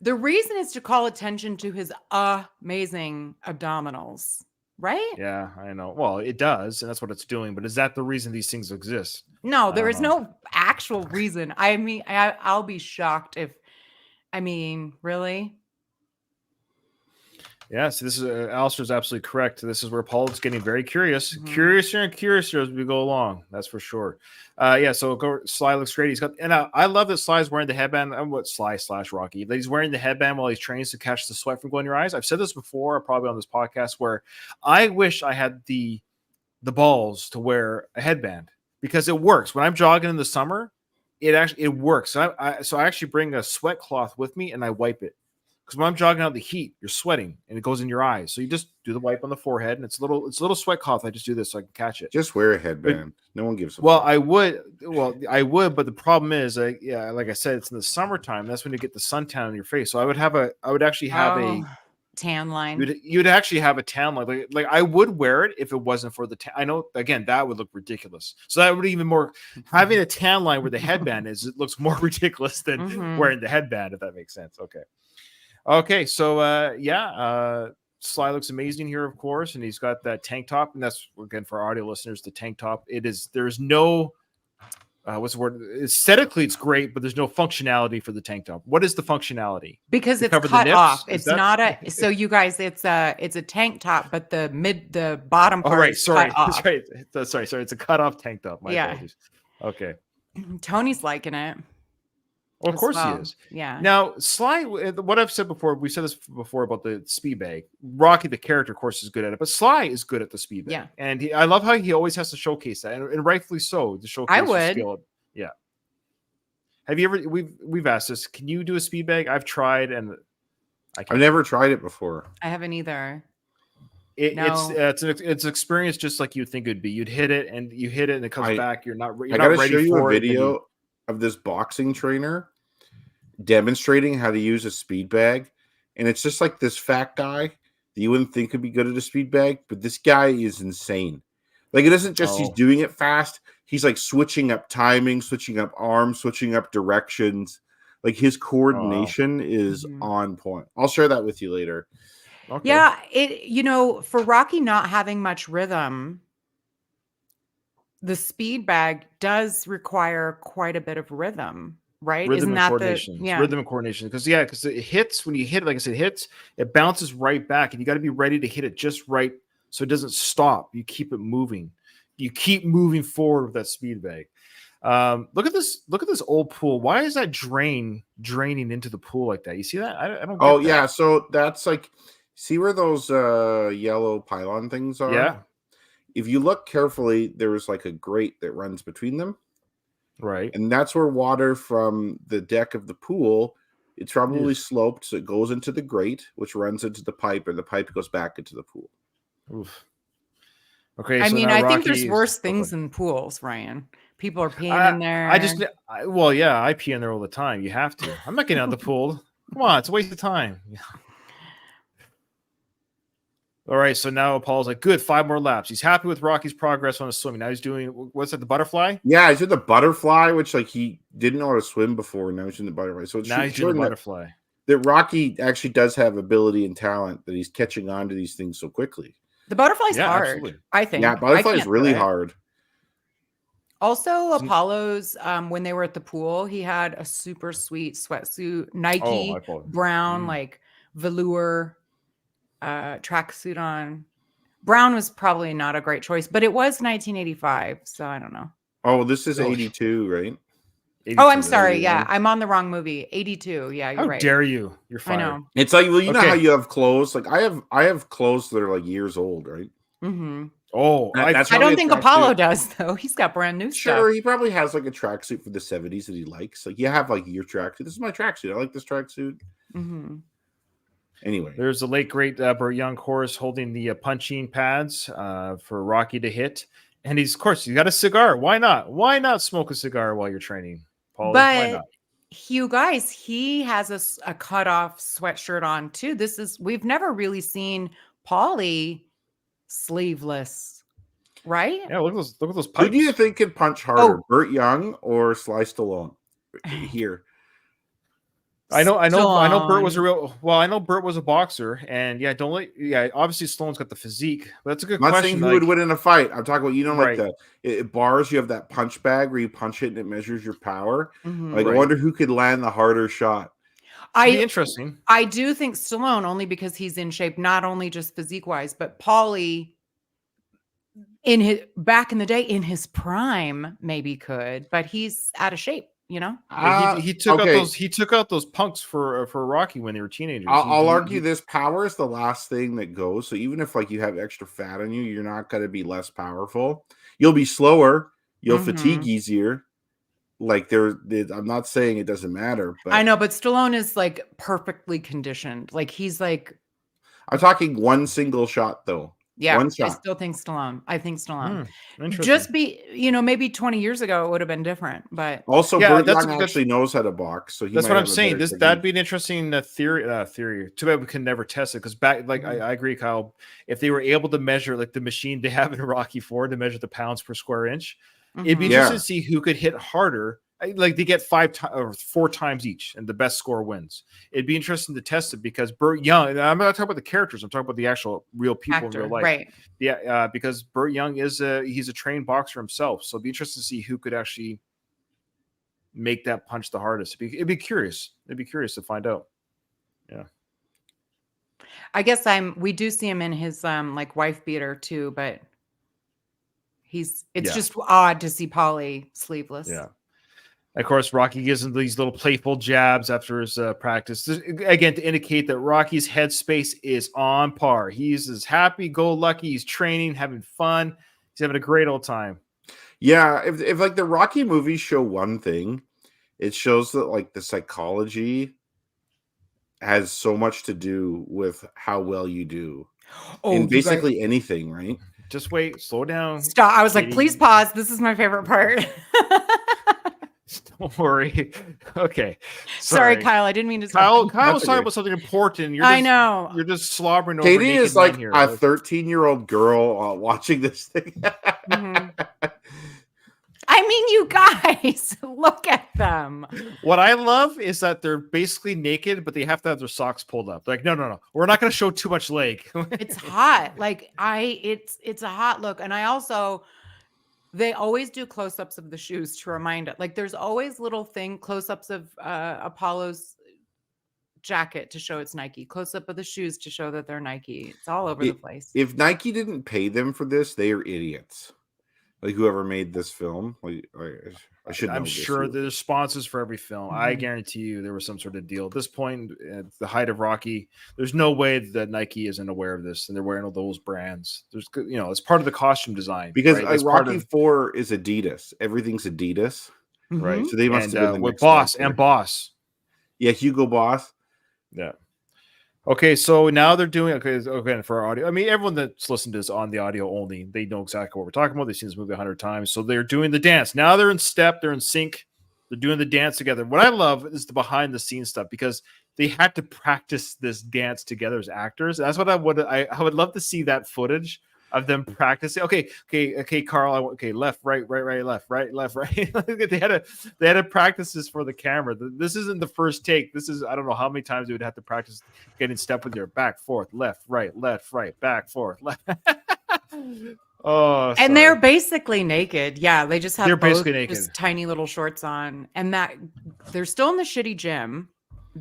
The reason is to call attention to his amazing abdominals, right? Yeah, I know. Well, it does, and that's what it's doing. But is that the reason these things exist? No, I there don't is know. no actual reason. I mean, I'll be shocked if. I mean, really? Yeah, so this is Alistair's absolutely correct. This is where Paul's getting very curious, Mhm. curiouser and curiouser as we go along. That's for sure. Yeah, so Sly looks great. He's got, and I love that Sly's wearing the headband. What Sly/Rocky? That he's wearing the headband while he's training to catch the sweat from going in your eyes. I've said this before, probably on this podcast, where I wish I had the balls to wear a headband because it works when I'm jogging in the summer. It works. So I actually bring a sweat cloth with me and I wipe it. Because when I'm jogging out in the heat, you're sweating and it goes in your eyes. So you just do the wipe on the forehead, and it's a little sweat cloth. I just do this so I can catch it. Just wear a headband. No one gives a Well, fuck. I would, but the problem is, yeah, like I said, it's in the summertime. That's when you get the suntan on your face. So I would actually have a tan line. You'd actually have a tan line. Like I would wear it if it wasn't for the tan. I know, again, that would look ridiculous. So that would even more having a tan line where the headband is. It looks more ridiculous than Mhm. wearing the headband, if that makes sense. Okay, so Sly looks amazing here, of course, and he's got that tank top, and that's again for our audio listeners. The tank top. There's no what's the word? Aesthetically, it's great, but there's no functionality for the tank top. What is the functionality? Because To it's cover the cut nips? off. Is It's that- not a. So you guys, it's a tank top, but the bottom Oh, part right. is Sorry. cut off. That's right. Sorry. It's a cut off tank top. My Yeah. apologies. Okay. Tony's liking it. Well, of as course well. he is. Yeah. Now, Sly, what I've said before, we said this before about the speed bag. Rocky, the character, of course, is good at it, but Sly is good at the speed bag. Yeah. And I love how he always has to showcase that, and rightfully so, to showcase I his would. skill. Yeah. Have you ever? We've asked this. Can you do a speed bag? I've tried, and I can't. I've never tried it before. I haven't either. It's No. it's an experience just like you'd think it'd be. You'd hit it, and it comes back. You're not I not gotta ready show you for a it, and then video of this boxing trainer demonstrating how to use a speed bag, and it's just like this fat guy. that you wouldn't think could be good at a speed bag, but this guy is insane. Like, it isn't just he's Oh. doing it fast. He's like switching up timing, switching up arms, switching up directions. Like, his coordination is on point. I'll share that with you later. Okay. Yeah, for Rocky not having much rhythm, the speed bag does require quite a bit of rhythm, right? Rhythm Isn't and that coordination. yeah. Rhythm and coordination. Because it hits when you hit it, like I said, it bounces right back, and you got to be ready to hit it just right so it doesn't stop. You keep it moving. You keep moving forward with that speed bag. Look at this old pool. Why is that draining into the pool like that? You see that? I don't get Oh, that. yeah. So that's like, see where those yellow pylon things are? Yeah. If you look carefully, there is like a grate that runs between them. Right. And that's where water from the deck of the pool, it's probably sloped, so it goes into the grate, which runs into the pipe, and the pipe goes back into the pool. Oof. Okay, I so mean, now I think there's Rocky's- worse go things ahead. than pools, Ryan. People are peeing in there. I pee in there all the time. You have to. I'm not getting out of the pool. Come on, it's a waste of time. All right, so now Paul's like, good, 5 more laps. He's happy with Rocky's progress on his swimming. Now he's doing, what's that, the butterfly? Yeah, he's in the butterfly, which like he didn't know how to swim before, and now he's in the butterfly. So it's Now he's doing the butterfly. That Rocky actually does have ability and talent, that he's catching on to these things so quickly. The butterfly's Yeah, hard, absolutely. I think. Yeah, butterfly is can't really do it. hard. Also, Apollo's, when they were at the pool, he had a super sweet sweatsuit, Nike brown, like velour tracksuit on. Brown was probably not a great choice, but it was 1985, so I don't know. Oh, this is 82, right? 82, I'm sorry. 81. Yeah, I'm on the wrong movie. 82. Yeah, you're right. How dare you? You're fired. I know. It's like, well, you know how you have clothes. Like I have clothes that are like years old, right? Mm-hmm. Oh, I don't think Apollo does though. He's got brand new stuff. Sure, he probably has like a tracksuit for the 70s that he likes. Like you have like your tracksuit. This is my tracksuit. I like this tracksuit. Mm-hmm. Anyway, there's the late great Burt Young chorus holding the punching pads for Rocky to hit, and he's got a cigar. Why not? Why not smoke a cigar while you're training, Paul? Why not? You guys, he has a cut off sweatshirt on too. We've never really seen Paulie sleeveless, right? Yeah, look at those pipes. Who do you think could punch harder, Burt Young or Sly Stallone? Here. I know Burt was I know Burt was a boxer, and obviously Stallone's got the physique, but that's a good question. I'm not saying who would win in a fight. I'm talking about, like the bars, you have that punch bag where you punch it and it measures your power. Mm-hmm. Like I wonder who could land the harder shot. Interesting. I do think Stallone, only because he's in shape, not only just physique wise, but Paulie back in the day in his prime maybe could, but he's out of shape. You know, he took out those punks for Rocky when they were teenagers. I'll argue this: power is the last thing that goes. So even if like you have extra fat on you, you're not going to be less powerful. You'll be slower. You'll fatigue easier. Like I'm not saying it doesn't matter, but I know. But Stallone is like perfectly conditioned. Like he's like. I'm talking one single shot though. Yeah, one shot. I still think Stallone. Just maybe 20 years ago it would have been different, but also Burt Young actually knows how to box, so that's what I'm saying. That'd be an interesting theory. Too bad we can never test it because back, I agree, Kyle. If they were able to measure like the machine they have in Rocky IV to measure the pounds per square inch, it'd be interesting to see who could hit harder. Like they get 5 or 4 times each, and the best score wins. It'd be interesting to test it because Burt Young. And I'm not talking about the characters. I'm talking about the actual real people in real life. Right? Yeah, because Burt Young he's a trained boxer himself. So it'd be interesting to see who could actually make that punch the hardest. It'd be curious. It'd be curious to find out. Yeah. I guess we do see him in his like wife beater too, but it's just odd to see Paulie sleeveless. Yeah. Of course, Rocky gives him these little playful jabs after his practice. Again, to indicate that Rocky's headspace is on par. He's as happy-go-lucky. He's training, having fun. He's having a great old time. Yeah, if like the Rocky movies show one thing, it shows that like the psychology has so much to do with how well you do in basically anything, right? Just wait, slow down. Stop. I was like, please pause. This is my favorite part. Don't worry. Okay. Sorry, Kyle. I didn't mean to. Kyle was That's talking okay. about something important. I know. You're just slobbering over Katie naked is men like here. a 13-year-old girl watching this thing. Mhm. I mean, you guys, look at them. What I love is that they're basically naked, but they have to have their socks pulled up. Like, no. We're not going to show too much leg. It's hot. Like it's a hot look. And I also, they always do close-ups of the shoes to remind it. Like there's always little close-ups of Apollo's jacket to show it's Nike, close-up of the shoes to show that they're Nike. It's all over the place. If Nike didn't pay them for this, they are idiots. Like whoever made this film, I should know. I'm this. sure there's sponsors for every film. I guarantee you there was some sort of deal. At this point, at the height of Rocky, there's no way that Nike isn't aware of this and they're wearing all those brands. There's, it's part of the costume design. Because right? Rocky 4 is Adidas. Everything's Adidas. Right. So they must have been the with next Boss step and there. Boss. Yeah, Hugo Boss. Yeah. Okay, so now they're doing okay for our audio. I mean, everyone that's listened to this on the audio only, they know exactly what we're talking about. They've seen this movie 100 times. So they're doing the dance. Now they're in step, they're in sync, they're doing the dance together. What I love is the behind the scenes stuff because they had to practice this dance together as actors. That's what I would love to see that footage of them practicing. Okay, Carl. Left, right, left, right. they had to practice this for the camera. This isn't the first take. This is I don't know how many times they would have to practice getting step with your back, forth, left, right, back, forth, left. Oh, and they're basically naked. Yeah, they just have they're both basically naked. just tiny little shorts on, and that they're still in the shitty gym.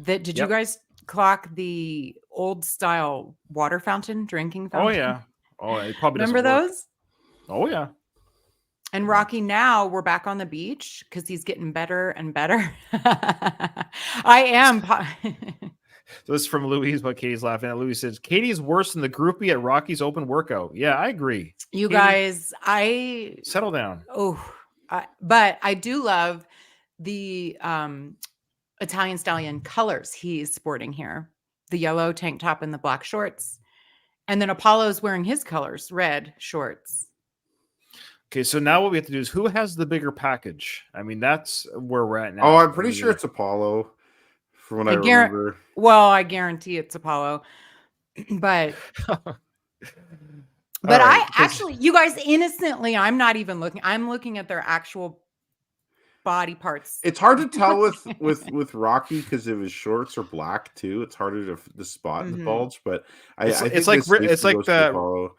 Did you guys clock the old style water fountain, drinking fountain? Oh yeah. Oh, it probably remember doesn't work. those? Oh yeah. And Rocky, now we're back on the beach because he's getting better and better. I am. So this is from Louise, but Katie's laughing at. Louise says, Katie is worse than the groupie at Rocky's open workout. Yeah, I agree. You Katie, guys, settle down. But I do love the Italian stallion colors he's sporting here. The yellow tank top and the black shorts. And then Apollo's wearing his colors, red shorts. Okay, so now what we have to do is who has the bigger package? I mean, that's where we're at now. Oh, I'm pretty sure it's Apollo, from what I remember. Well, I guarantee it's Apollo. But right, actually, you guys, innocently, I'm not even looking. I'm looking at their actual body parts. It's hard to tell with Rocky because if his shorts are black too. It's harder to spot the bulge. But I think it's like the Apollo.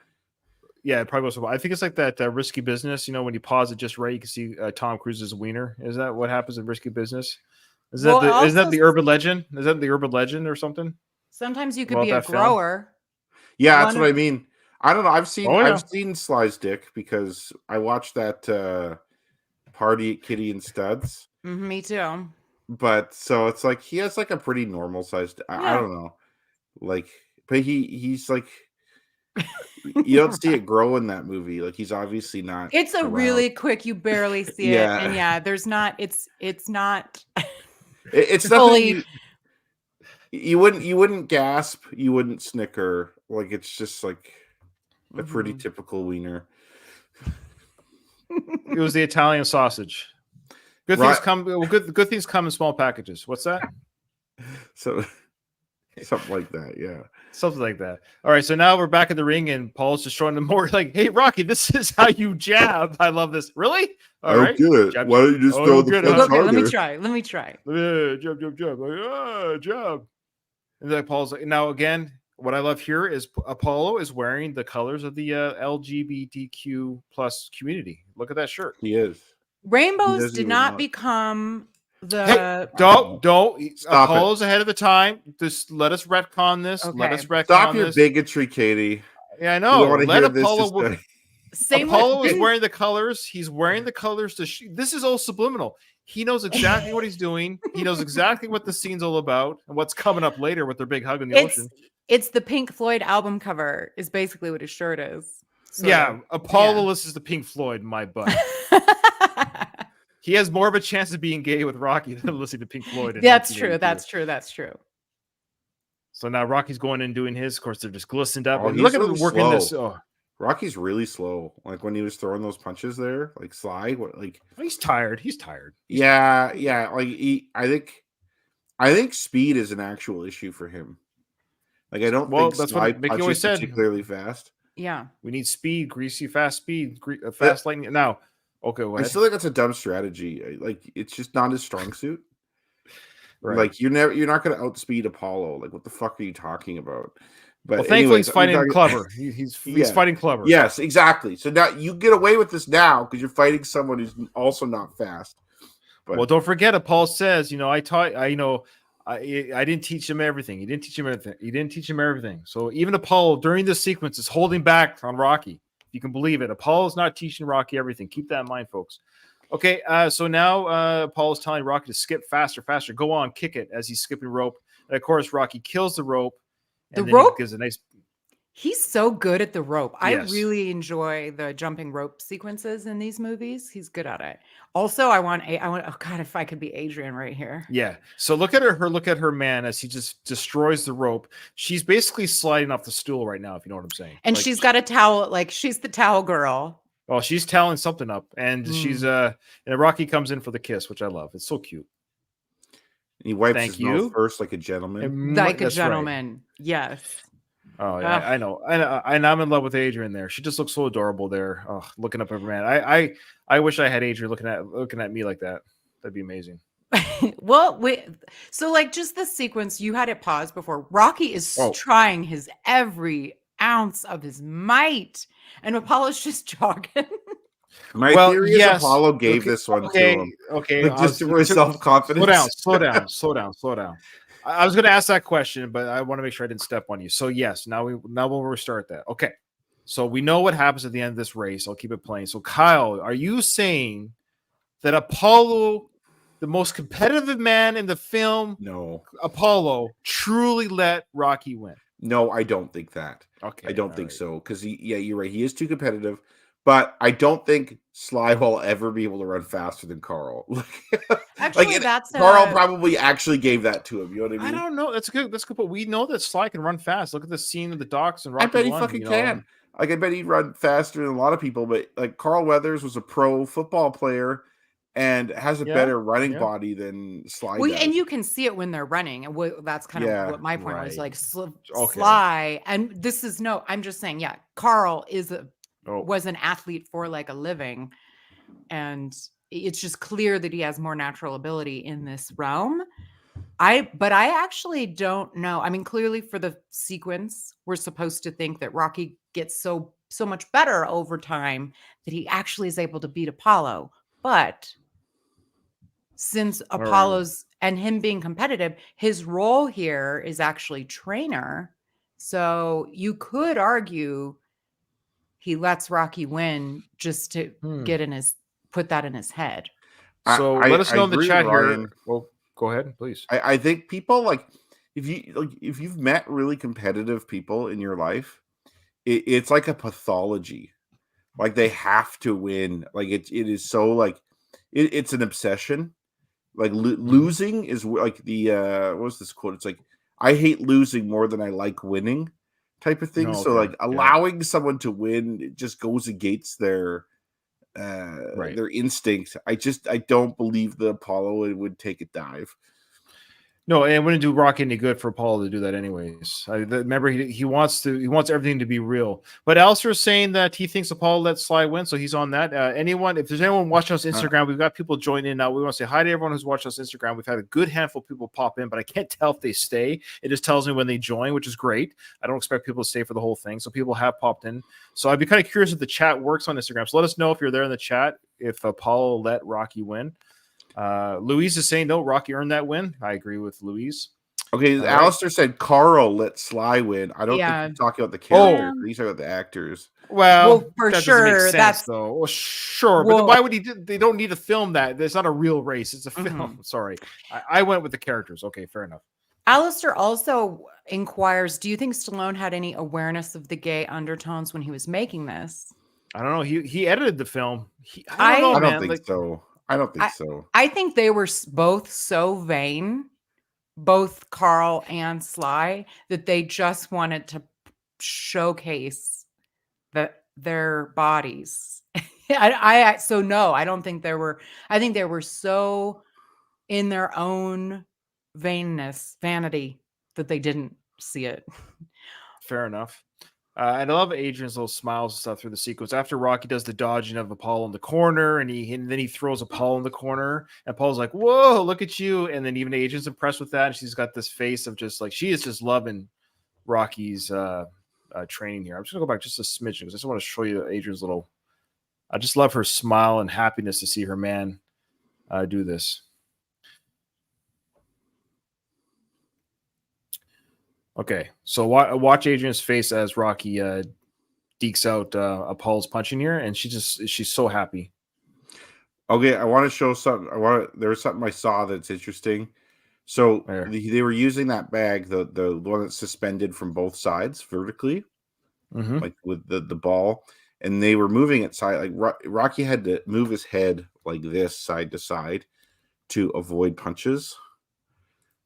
Yeah, it probably was. I think it's like that Risky Business. You know, when you pause it just right, you can see Tom Cruise's wiener. Is that what happens in Risky Business? Is that the urban legend? Is that the urban legend or something? Sometimes you could be a grower. Yeah, that's what I mean. I don't know. I've seen Sly's dick because I watched that Party at Kitty and Studs. Me too. But so it's like he has like a pretty normal sized. I don't know, like, but he's like. You don't see it grow in that movie. Like he's obviously not. It's really quick. You barely see it, and there's not. It's not. It's fully. You wouldn't gasp. You wouldn't snicker. Like it's just like a pretty typical wiener. It was the Italian sausage. Good things come. Good things come in small packages. What's that? So. Something like that, yeah. Something like that. All right, so now we're back in the ring, and Paul's just showing them more like, "Hey, Rocky, this is how you jab." I love this. Really? All right. Good. Jab, why don't you just throw the punch harder? Let me try. Jab. Like, jab. And then Paul's like, now again, what I love here is Apollo is wearing the colors of the LGBTQ plus community. Look at that shirt. He is. Rainbows did not become the. Hey, don't. Stop Apollo's ahead of the time. Just let us retcon this. Okay. Let us retcon Stop your this. bigotry, Katie. Yeah, I know. Let Apollo. Apollo is with... wearing the colors. He's wearing the colors to. This is all subliminal. He knows exactly what he's doing. He knows exactly what the scene's all about and what's coming up later with their big hug in the ocean. It's the Pink Floyd album cover. Is basically what his shirt is. So, yeah, Apollo listens to Pink Floyd. My butt. He has more of a chance of being gay with Rocky than listening to Pink Floyd. That's true. So now Rocky's going in and doing his. Of course, they're just glistened up. Oh, Look at him working this. Oh. Rocky's really slow. Like when he was throwing those punches there, like Sly, like He's tired. He's tired. yeah. Like I think speed is an actual issue for him. Like I don't Well, think that's Sly what Mickey punches always said. particularly fast. Yeah. We need speed, greasy, fast speed, fast lightning. Now, okay, go I ahead. still think that's a dumb strategy. Like it's just not his strong suit. Right. Like you're not going to outspeed Apollo. Like what the fuck are you talking about? But Well, thankfully, anyways, he's fighting clever. He's Yeah. fighting clever. Yes, exactly. So now you get away with this now because you're fighting someone who's also not fast. But Well, don't forget, Paul says, I taught, I didn't teach him everything. He didn't teach him everything. He didn't teach him everything. So even Apollo during this sequence is holding back on Rocky. If you can believe it, Apollo's not teaching Rocky everything. Keep that in mind, folks. Okay, so now Apollo's telling Rocky to skip faster, faster. Go on, kick it as he's skipping rope. And of course, Rocky kills the rope. And The then rope? he gives a nice. He's so good at the rope. I Yes. really enjoy the jumping rope sequences in these movies. He's good at it. Also, I want, oh God, if I could be Adrian right here. Yeah. So look at her man as he just destroys the rope. She's basically sliding off the stool right now, if you know what I'm saying. And she's got a towel, like she's the towel girl. Oh, she's toweling something up, and she's and Rocky comes in for the kiss, which I love. It's so cute. He wipes his mouth first like a gentleman. Like a gentleman. Right. Yes. Oh, yeah, I know. And I'm in love with Adrian there. She just looks so adorable there. Oh, looking up at her man. I wish I had Adrian looking at me like that. That'd be amazing. Well, so like just this sequence, you had it paused before. Rocky is trying his every ounce of his might, and Apollo's just jogging. My theory is Apollo gave this one to him. Okay. Just for self-confidence. Slow down. I was going to ask that question, but I want to make sure I didn't step on you. So yes, now we'll restart that. Okay. So we know what happens at the end of this race. I'll keep it plain. So Kyle, are you saying that Apollo, the most competitive man in the film, Apollo, truly let Rocky win? No, I don't think that. Okay. I don't think so. Because you're right. He is too competitive. But I don't think Sly will ever be able to run faster than Carl. Actually, Carl probably actually gave that to him. You know what I mean? I don't know. That's good. But we know that Sly can run fast. Look at the scene of the docks and Rocky. I bet he fucking can. Like I bet he'd run faster than a lot of people. But like Carl Weathers was a pro football player and has a better running body than Sly does. And you can see it when they're running. And that's kind of what my point was. Like Sly, and this is I'm just saying, Carl was an athlete for like a living, and it's just clear that he has more natural ability in this realm. But I actually don't know. I mean, clearly for the sequence, we're supposed to think that Rocky gets so much better over time that he actually is able to beat Apollo. But since Apollo's and him being competitive, his role here is actually trainer. So you could argue he lets Rocky win just to put that in his head. So let us know in the chat here. Well, go ahead, please. I think people if you've met really competitive people in your life, it's like a pathology. Like they have to win. Like it is so like it's an obsession. Like losing is like the what's this quote? It's like I hate losing more than I like winning. Type of thing. So like allowing someone to win, it just goes against their instinct. I don't believe the Apollo would take a dive. No, and it wouldn't do Rocky any good for Apollo to do that anyways. Remember, he wants everything to be real. But Alistair is saying that he thinks Apollo let Sly win, so he's on that. If there's anyone watching us Instagram, we've got people joining in now. We want to say hi to everyone who's watching us Instagram. We've had a good handful of people pop in, but I can't tell if they stay. It just tells me when they join, which is great. I don't expect people to stay for the whole thing, so people have popped in. So I'd be kind of curious if the chat works on Instagram. So let us know if you're there in the chat, if Apollo let Rocky win. Louise is saying no, Rocky earned that win. I agree with Louise. Okay, Alistair said Carl let Sly win. I don't think he's talking about the character. He's talking about the actors. Well for that sure, make sense, though. Well, sure, but why would he? They don't need to film that. It's not a real race. It's a film. Sorry, I went with the characters. Okay, fair enough. Alistair also inquires, do you think Stallone had any awareness of the gay undertones when he was making this? I don't know. He edited the film. I don't think so. I don't think so. I think they were both so vain, both Carl and Sly, that they just wanted to showcase their bodies. So no, I don't think there were. I think they were so in their own vanity that they didn't see it. Fair enough. And I love Adrian's little smiles and stuff through the sequence. After Rocky does the dodging of Apollo in the corner, and then he throws Apollo in the corner, and Apollo's like, "Whoa, look at you!" And then even Adrian's impressed with that, and she's got this face of just like she is just loving Rocky's training here. I'm just gonna go back just a smidgen because I just want to show you Adrian's little. I just love her smile and happiness to see her man do this. Okay, so watch Adrian's face as Rocky dekes out Apollo's punching here, and she's so happy. Okay, I want to show something. There was something I saw that's interesting. So they were using that bag, the one that's suspended from both sides vertically, like with the ball, and they were moving it side. Like Rocky had to move his head like this side to side to avoid punches,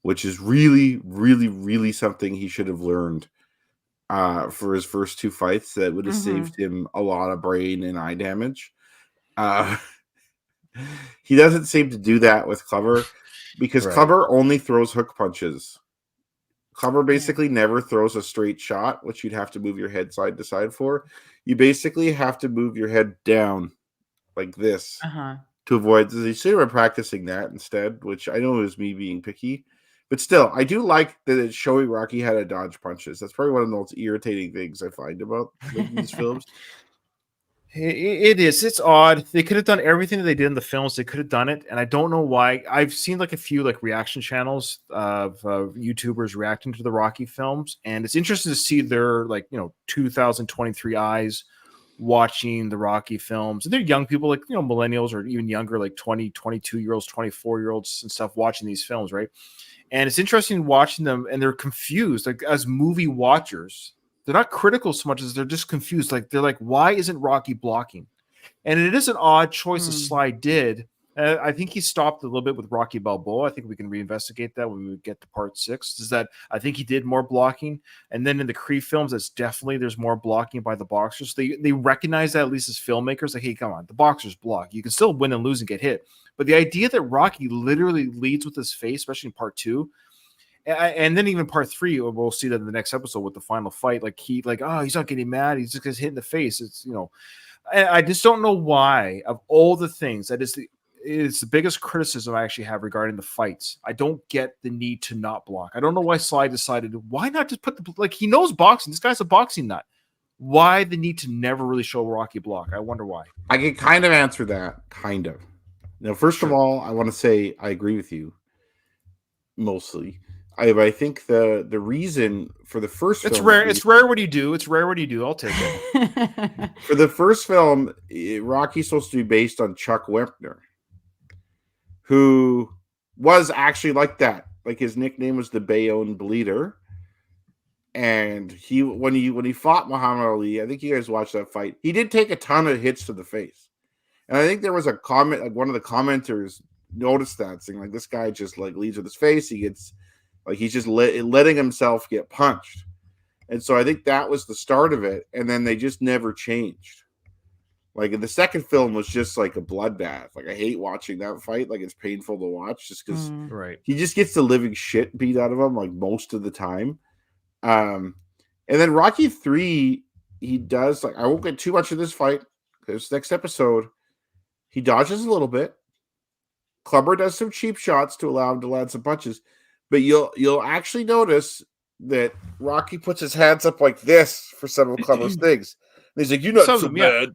which is really, really, really something he should have learned for his first two fights. That would have saved him a lot of brain and eye damage. He doesn't seem to do that with Clubber because Clubber only throws hook punches. Clubber basically never throws a straight shot, which you'd have to move your head side to side for. You basically have to move your head down like this to avoid. They should have been practicing that instead, which I know is me being picky. But still, I do like that it's showing Rocky how to dodge punches. That's probably one of the most irritating things I find about these films. It is. It's odd. They could have done everything that they did in the films. They could have done it, and I don't know why. I've seen like a few like reaction channels of YouTubers reacting to the Rocky films, and it's interesting to see their 2023 eyes watching the Rocky films. And they're young people, like millennials or even younger, like 20, 22-year-olds, 24-year-olds and stuff watching these films, right? And it's interesting watching them, and they're confused, like as movie watchers. They're not critical so much as they're just confused. Like they're like, why isn't Rocky blocking? And it is an odd choice that Sly did. I think he stopped a little bit with Rocky Balboa. I think we can reinvestigate that when we get to part 6. Is that I think he did more blocking, and then in the Creed films, it's definitely there's more blocking by the boxers. They recognize that, at least as filmmakers. Like, hey, come on, the boxers block. You can still win and lose and get hit. But the idea that Rocky literally leads with his face, especially in part 2. And then even part 3, we'll see that in the next episode with the final fight. Like he's not getting mad. He's just gets hit in the face. It's I just don't know why of all the things that is the biggest criticism I actually have regarding the fights. I don't get the need to not block. I don't know why Sly decided why not just put he knows boxing. This guy's a boxing nut. Why the need to never really show Rocky block? I wonder why. I can kind of answer that. Kind of. Now, first of all, I want to say I agree with you mostly. I think the reason for the first it's film, rare. It's rare what you do. It's rare what you do. I'll take it. For the first film, Rocky's supposed to be based on Chuck Wepner, who was actually like that. Like his nickname was the Bayonne Bleeder, and when he fought Muhammad Ali, I think you guys watched that fight. He did take a ton of hits to the face, and I think there was a comment. Like one of the commenters noticed that, saying like this guy just like leads with his face. He gets. Like he's just letting himself get punched. And so I think that was the start of it. And then they just never changed. Like the second film was just like a bloodbath. Like I hate watching that fight. Like it's painful to watch just because he just gets the living shit beat out of him like most of the time. And then Rocky 3, he does I won't get too much of this fight because next episode, he dodges a little bit. Clubber does some cheap shots to allow him to land some punches. But you'll actually notice that Rocky puts his hands up like this for some of Clubber's things. And he's like, "You're not so bad."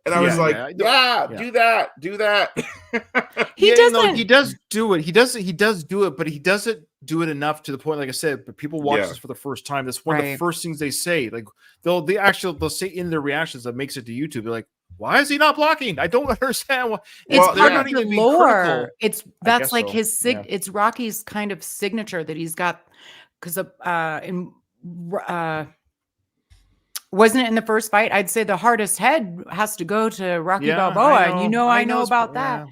And I was like, do that. He doesn't. He does do it. He does do it, but he doesn't do it enough to the point, like I said, but people watch this for the first time. That's one of the first things they say. Like they'll say in their reactions that makes it to YouTube, they're like, why is he not blocking? I don't understand. It's part of the lore. That's like his it's Rocky's kind of signature that he's got because wasn't it in the first fight? I'd say the hardest head has to go to Rocky Balboa, and I know about that.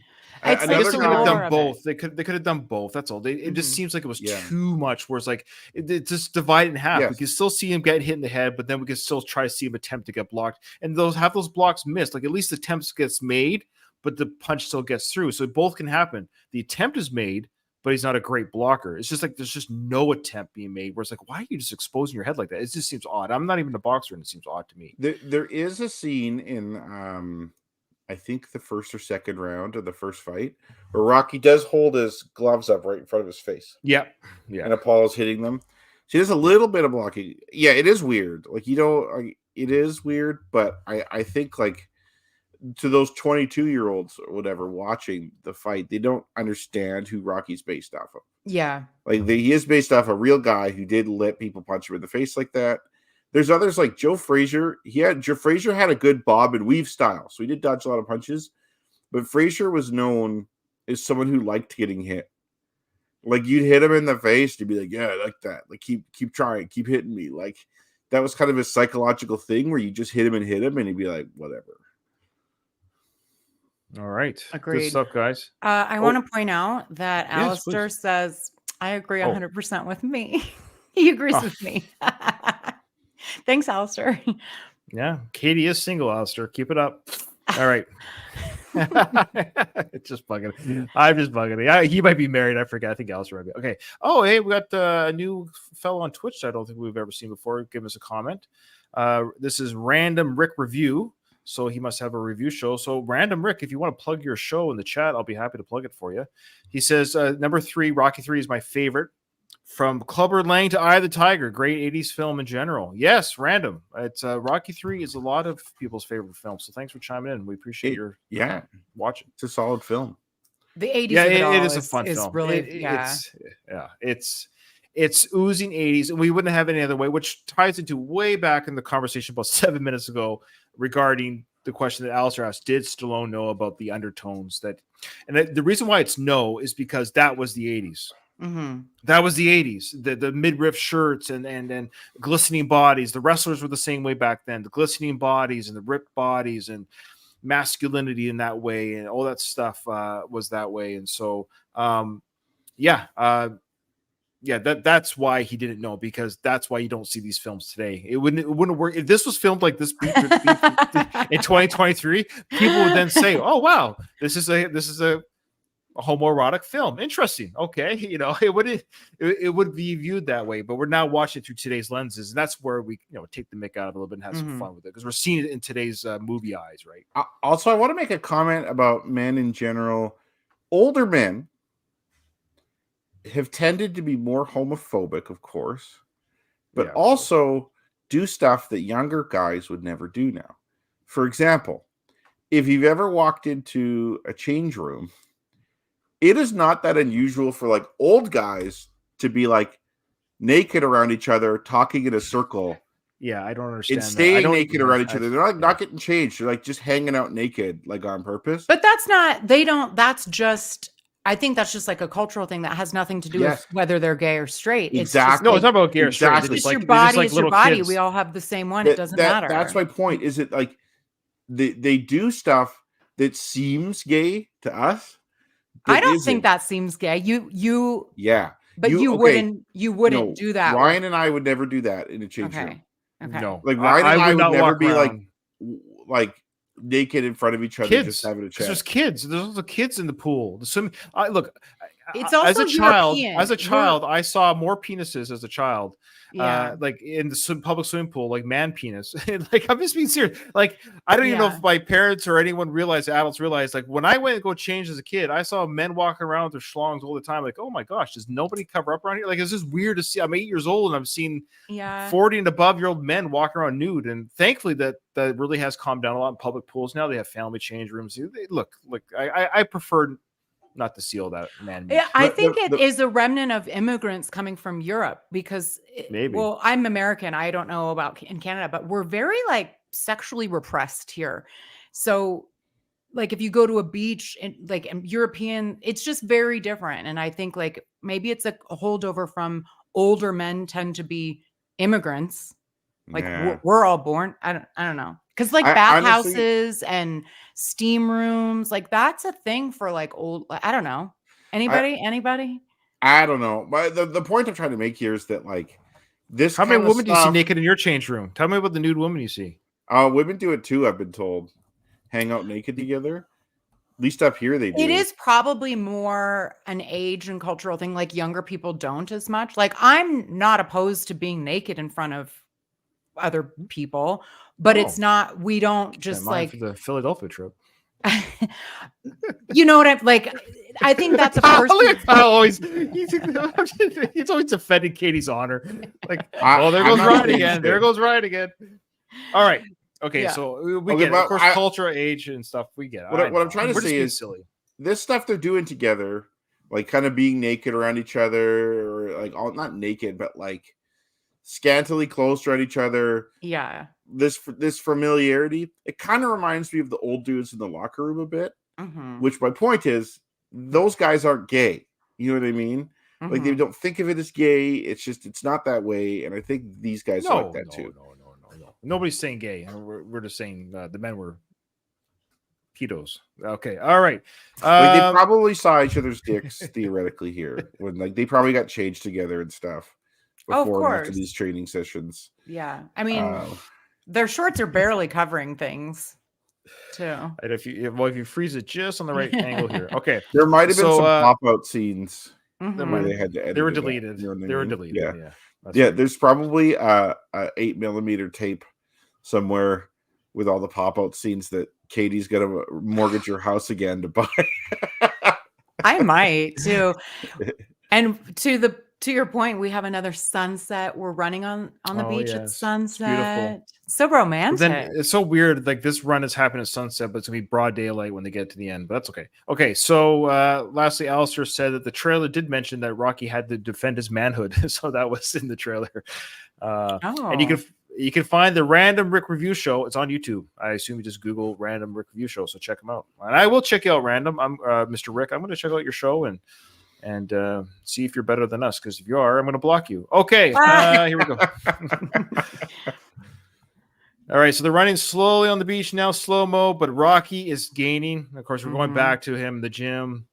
It's I the guess they could have floor done of it. both. They could have done both. That's all. It just Mhm. seems like it was Yeah. too much. Where it's like it just divided in half. We Yes. can still see him get hit in the head, but then we can still try to see him attempt to get blocked. And those blocks missed. Like at least the attempts gets made, but the punch still gets through. So both can happen. The attempt is made, but he's not a great blocker. It's just like there's just no attempt being made. Where it's like, why are you just exposing your head like that? It just seems odd. I'm not even a boxer, and it seems odd to me. There is a scene in I think the first or second round of the first fight where Rocky does hold his gloves up right in front of his face. Yeah, And Apollo's hitting them. So there's a little bit of blocking. Yeah, it is weird. Like it is weird, but I think like to those 22-year-olds or whatever watching the fight, they don't understand who Rocky's based off of. Yeah. Like he is based off a real guy who did let people punch him in the face like that. There's others like Joe Frazier. Joe Frazier had a good bob and weave style, so he did dodge a lot of punches. But Frazier was known as someone who liked getting hit. Like you'd hit him in the face, to be like, "Yeah, I like that. Like keep trying, keep hitting me." Like that was kind of a psychological thing where you just hit him, and he'd be like, "Whatever." All right. Agreed. Good stuff, guys. I want to point out that Yes, Alistair please. says, I agree Oh. 100% with me. He agrees Oh. with me. Thanks, Alistair. Yeah, Katie is single, Alistair. Keep it up. All right. It's just bugging. I'm just bugging. He might be married. I forget. I think Alistair might be. Okay. Oh, hey, we got a new fellow on Twitch that I don't think we've ever seen before. Give us a comment. This is Random Rick Review. So he must have a review show. So Random Rick, if you want to plug your show in the chat, I'll be happy to plug it for you. He says, number 3, Rocky 3 is my favorite. From Clubber Lang to Eye of the Tiger, great 80s film in general. Yes, Random. It's Rocky 3 is a lot of people's favorite film. So thanks for chiming in. We appreciate your watching. It's a solid film. The 80s Yeah, of it is a fun film. Really, It's oozing 80s, and we wouldn't have any other way, which ties into way back in the conversation about 7 minutes ago regarding the question that Alistair asked: did Stallone know about the undertones that? And the reason why it's no is because that was the 80s. Mm-hmm. That was the 80s. The midriff shirts and glistening bodies. The wrestlers were the same way back then. The glistening bodies and the ripped bodies and masculinity in that way and all that stuff was that way. And so, that's why he didn't know, because that's why you don't see these films today. It wouldn't work if this was filmed like this beef in 2023. People would then say, "Oh wow, this is a homoerotic film. Interesting. Okay, it would be viewed that way." But we're now watching it through today's lenses, and that's where we take the mick out of it a little bit and have some fun with it, because we're seeing it in today's movie eyes, right? Also, I want to make a comment about men in general. Older men have tended to be more homophobic, of course, but also do stuff that younger guys would never do now. For example, if you've ever walked into a change room, it is not that unusual for like old guys to be like naked around each other, talking in a circle. Yeah, I don't understand. And staying naked around each other. They're not getting changed. They're like just hanging out naked, like on purpose. But I think that's just like a cultural thing that has nothing to do with whether they're gay or straight. Exactly. No, it's not about gay or straight. It's just your body. It's your body. We all have the same one. It doesn't matter. That's my point. Is it like they do stuff that seems gay to us? I don't think that seems gay. Yeah. But you wouldn't do that. Ryan and I would never do that in a change room. Okay. No. Like Ryan and I would never be like naked in front of each other, just having a chat. There's kids. There's also kids in the pool. The swimming. Look, it's also as a child. European. As a child, I saw more penises as a child. Like in the public swimming pool, like man penis. Like I'm just being serious. Like I don't even know if my parents or anyone adults realized. Like when I went to go change as a kid, I saw men walking around with their schlongs all the time. Like, oh my gosh, does nobody cover up around here? Like it's just weird to see. I'm 8 years old and I'm seeing 40 and above year old men walking around nude. And thankfully that really has calmed down a lot in public pools now. They have family change rooms. Look, I prefer not to see all that man. Yeah, I think it is a remnant of immigrants coming from Europe, because well, I'm American. I don't know about in Canada, but we're very like sexually repressed here. So like if you go to a beach and like European, it's just very different. And I think like maybe it's a holdover from older men tend to be immigrants. Like we're all born. I don't know. Because like I honestly, bathhouses and steam rooms, like that's a thing for like old. I don't know. Anybody? I don't know. But the point I'm trying to make here is that like this How many kind of women do you see stuff, naked in your change room? Tell me about the nude woman you see. women do it too. I've been told, hang out naked together. At least up here they do. It is probably more an age and cultural thing. Like younger people don't as much. Like I'm not opposed to being naked in front of other people, but it's Oh. not. We don't Keep that in just mind like. for the Philadelphia trip. You know what I'm like? I think that's a person. Look at Kyle always he's always defending Katie's honor. Like, well, there I'm goes not Ryan saying again. shit. There goes Ryan again. All right. Okay, Yeah. so we Okay, get it. but Of course, culture, age, and stuff. We get it. What I'm trying to We're just say being is silly. this stuff they're doing together, like kind of being naked around each other, or like all not naked, but like scantily close around each other. Yeah. This familiarity, it kind of reminds me of the old dudes in the locker room a bit. Mm-hmm. Which my point is, those guys aren't gay. You know what I mean? Like they don't think of it as gay. It's just it's not that way. And I think these guys are like that too. No. Nobody's saying gay. We're just saying the men were pedos. Okay. All right. Like they probably saw each other's dicks theoretically here when like they probably got changed together and stuff before and after these training sessions. Yeah. I mean, their shorts are barely covering things too. And if you freeze it just on the right angle here. Okay. There might have been some pop-out scenes where they had to edit. They were deleted. They were deleted. Yeah. Yeah, there's probably a 8mm tape somewhere with all the pop-out scenes that Katie's gonna mortgage your house again to buy. I might too. And to your point, we have another sunset. We're running on the beach at sunset. So romantic. But then it's so weird. Like this run is happening at sunset, but it's gonna be broad daylight when they get to the end. But that's okay. Okay. So lastly, Alistair said that the trailer did mention that Rocky had to defend his manhood, so that was in the trailer. And you can find the Random Rick Review Show. It's on YouTube. I assume you just Google Random Rick Review Show, so check them out. And I will check you out, Random. I'm Mr. Rick. I'm going to check out your show and see if you're better than us. Because if you are, I'm going to block you. Okay, here we go. All right, so they're running slowly on the beach now, slow-mo, but Rocky is gaining. Of course, we're going back to him in the gym.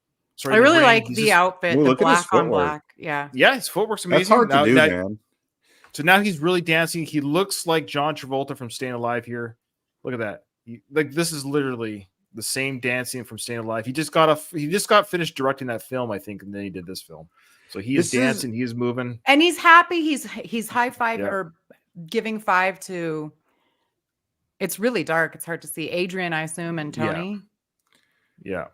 I really like the outfit, the black on black. Yeah, his footwork's amazing. That's hard to do, man. So now he's really dancing. He looks like John Travolta from Staying Alive here. Look at that. This is literally the same dancing from Staying Alive. He just got finished directing that film, I think, and then he did this film. So he is dancing, he's moving. And he's happy. He's high-five or giving five to. It's really dark. It's hard to see. Adrian, I assume, and Tony. Yeah.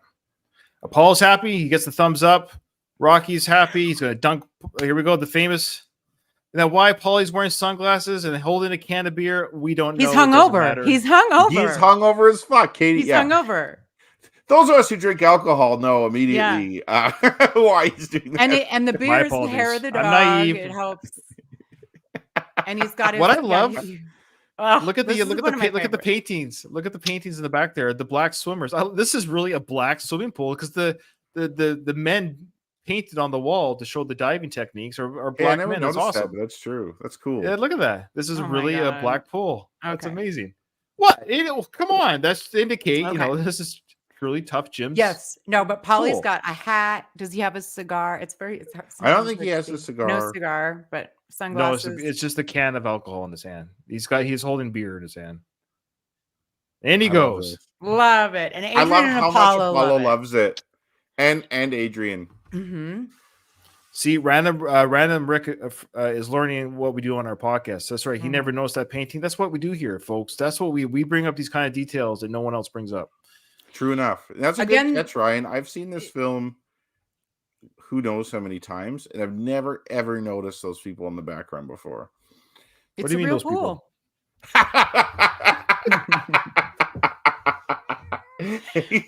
Apollo's happy. He gets the thumbs up. Rocky's happy. He's going to dunk. Here we go. The famous. Now, why Paulie's wearing sunglasses and holding a can of beer, we don't know. He's hungover. He's hungover. He's hungover as fuck, Katie. He's hungover. Those of us who drink alcohol know immediately why he's doing that. And the beer is the hair of the dog. It helps. And he's got his. What I love. Look at the paintings. Look at the paintings in the back there. The black swimmers. This is really a black swimming pool because the men painted on the wall to show the diving techniques or black men. That's awesome. That's true. That's cool. Yeah, look at that. This is really a black pool. That's amazing. What? Come on. That's to indicate, this is really tough gyms. Yes. No, but Paulie's got a hat. Does he have a cigar? I don't think he has a cigar. No cigar, but sunglasses. No, it's just a can of alcohol in his hand. He's holding beer in his hand. And he goes. Love it. And Adrian I love and how Apollo much Apollo loves it. And Adrian. Mm-hmm. See, random Rick is learning what we do on our podcast. That's right. He never noticed that painting. That's what we do here, folks. That's what we bring up, these kind of details that no one else brings up. True enough. That's a good catch, Ryan. I've seen this film who knows how many times, and I've never ever noticed those people in the background before. What do you mean those people?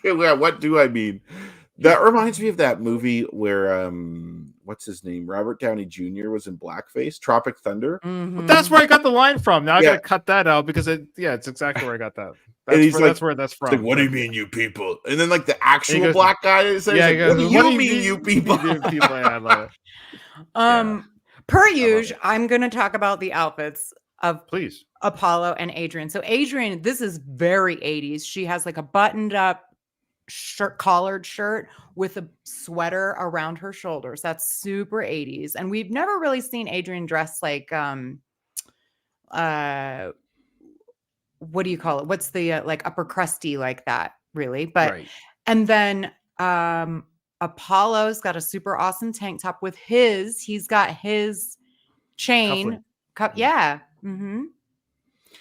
Yeah, what do I mean? That reminds me of that movie where what's his name? Robert Downey Jr. was in blackface, Tropic Thunder. Mm-hmm. Well, that's where I got the line from. Now I gotta cut that out because it's exactly where I got that. That's where that's from. Like, what do you mean, you people? And then like the actual black guy says, what do you mean, you people? Yeah, I love it. Per usual, I'm gonna talk about the outfits. of Please. Apollo and Adrian. So Adrian, this is very 80s. She has like a buttoned up collared shirt with a sweater around her shoulders. That's super 80s. And we've never really seen Adrian dress like what do you call it? What's the like upper crusty like that, really? But Right. and then Apollo's got a super awesome tank top with he's got his chain Cufflink. cup. Yeah. Mm-hmm.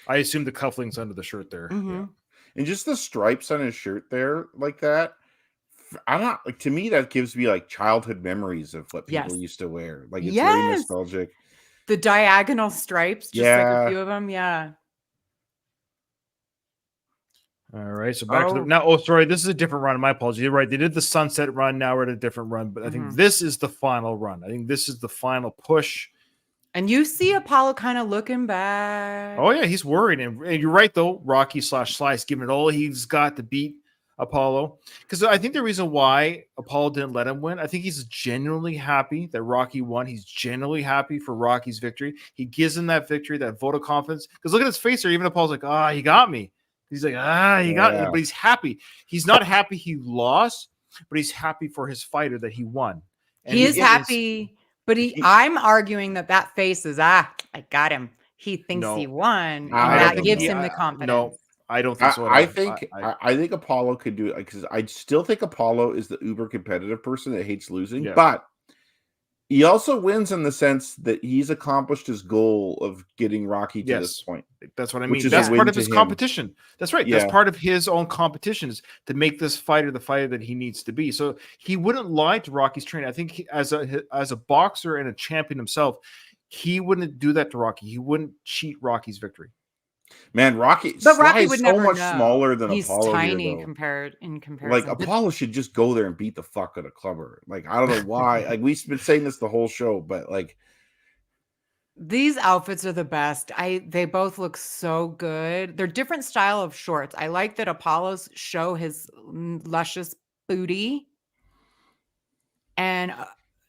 I assume the cufflinks under the shirt there. Mm-hmm. Yeah. And just the stripes on his shirt there, like that. I'm not like, to me, that gives me like childhood memories of what people Yes. used to wear. Like, it's very Yes. nostalgic. The diagonal stripes, just like a Yeah. few of them. Yeah. All right, so back to the now. Oh, sorry, this is a different run. My apologies. You're right. They did the sunset run. Now we're at a different run, but I think this is the final run. I think this is the final push. And you see Apollo kind of looking back. Oh yeah, he's worried, and you're right though. Rocky / Slice giving it all he's got to beat Apollo, because I think the reason why Apollo didn't let him win, I think he's genuinely happy that Rocky won. He's genuinely happy for Rocky's victory. He gives him that victory, that vote of confidence. Because look at his face there. Even Apollo's like, he got me. He's like, he got me. But he's happy. He's not happy he lost, but he's happy for his fighter that he won. And he is happy, but I'm arguing that face is, I got him. He thinks he won, and that gives him the confidence. No, I don't think so. I think Apollo could do it, because I still think Apollo is the uber competitive person that hates losing, but he also wins in the sense that he's accomplished his goal of getting Rocky to this point. That's what I mean. That's part of his competition. That's right. That's part of his own competition, is to make this fighter the fighter that he needs to be. So he wouldn't lie to Rocky's trainer. I think as a boxer and a champion himself, he wouldn't do that to Rocky. He wouldn't cheat Rocky's victory. Man, Rocky would so never much smaller than he's Apollo. Tiny here, in comparison. Like Apollo should just go there and beat the fuck out of Clubber. Like, I don't know why. Like, we've been saying this the whole show, but like, these outfits are the best. They both look so good. They're different style of shorts. I like that Apollo's show his luscious booty, and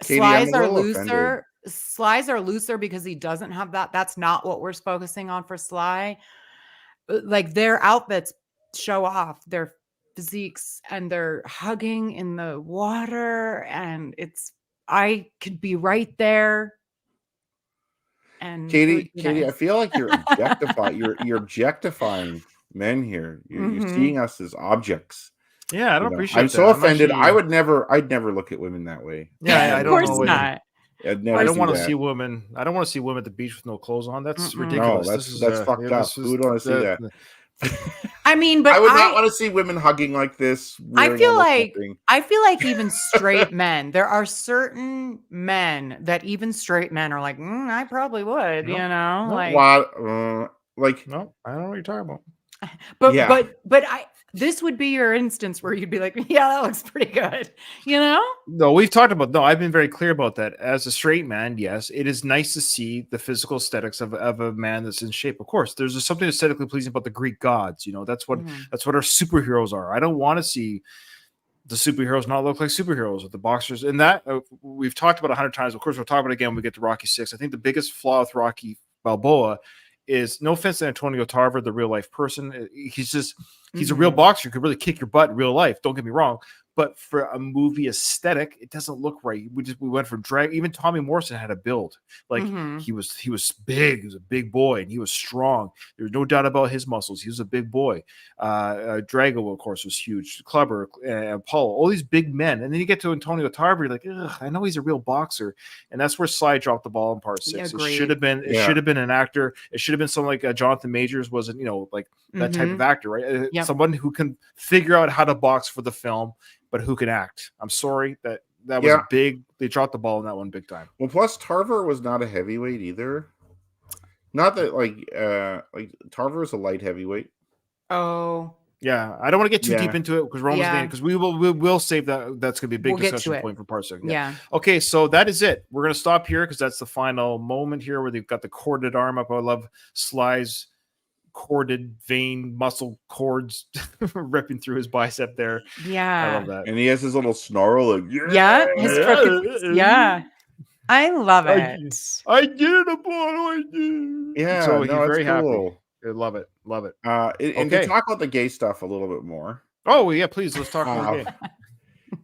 Katie, Sly's are looser. Sly's are looser because he doesn't have that. That's not what we're focusing on for Sly. Like, their outfits show off their physiques, and they're hugging in the water, and I could be right there. And Katie, I feel like you're objectifying. you're objectifying men here. You're seeing us as objects. Yeah, I don't appreciate. I'm so offended. I'd never look at women that way. Yeah, I don't of course not. I don't want to see women. I don't want to see women at the beach with no clothes on. That's ridiculous. No, that's fucked up. Who would want to see that? I mean, but I would not want to see women hugging like this. I feel like even straight men, there are certain men that even straight men are like, I probably would, you know, no, no, I don't know what you're talking about. But this would be your instance where you'd be like, yeah, that looks pretty good, you know? No, we've talked about. No, I've been very clear about that. As a straight man, yes, it is nice to see the physical aesthetics of a man that's in shape. Of course, there's something aesthetically pleasing about the Greek gods. You know, that's what our superheroes are. I don't want to see the superheroes not look like superheroes with the boxers. And that we've talked about 100 times. Of course, we'll talk about it again when we get to Rocky 6. I think the biggest flaw with Rocky Balboa is, no offense to Antonio Tarver, the real life person. He's a real boxer. He could really kick your butt in real life. Don't get me wrong. But for a movie aesthetic, it doesn't look right. We went from drag. Even Tommy Morrison had a build. Like he was big. He was a big boy, and he was strong. There's no doubt about his muscles. He was a big boy. Drago, of course, was huge. Clubber, Apollo, all these big men. And then you get to Antonio Tarver, you're like, ugh, I know he's a real boxer. And that's where Sly dropped the ball in part 6. It should have been. It should have been an actor. It should have been someone like Jonathan Majors. Wasn't, like that type of actor, right? Someone who can figure out how to box for the film, but who can act. I'm sorry that was a big. They dropped the ball in that one big time. Well, plus Tarver was not a heavyweight either. Not that like Tarver is a light heavyweight. Oh yeah, I don't want to get too deep into it because we will save that. That's going to be a big discussion point for part 6. Yeah. Okay, so that is it. We're going to stop here because that's the final moment here where they've got the corded arm up. I love Sly's corded vein muscle cords ripping through his bicep there. Yeah, I love that. And he has his little snarl, like his crooked, I love I it. I did it, Apollo. I did. Yeah, So he's no, it's very happy. cool. I love it. Love it. And to Okay. talk about the gay stuff a little bit more. Oh yeah, please let's talk more Uh, gay.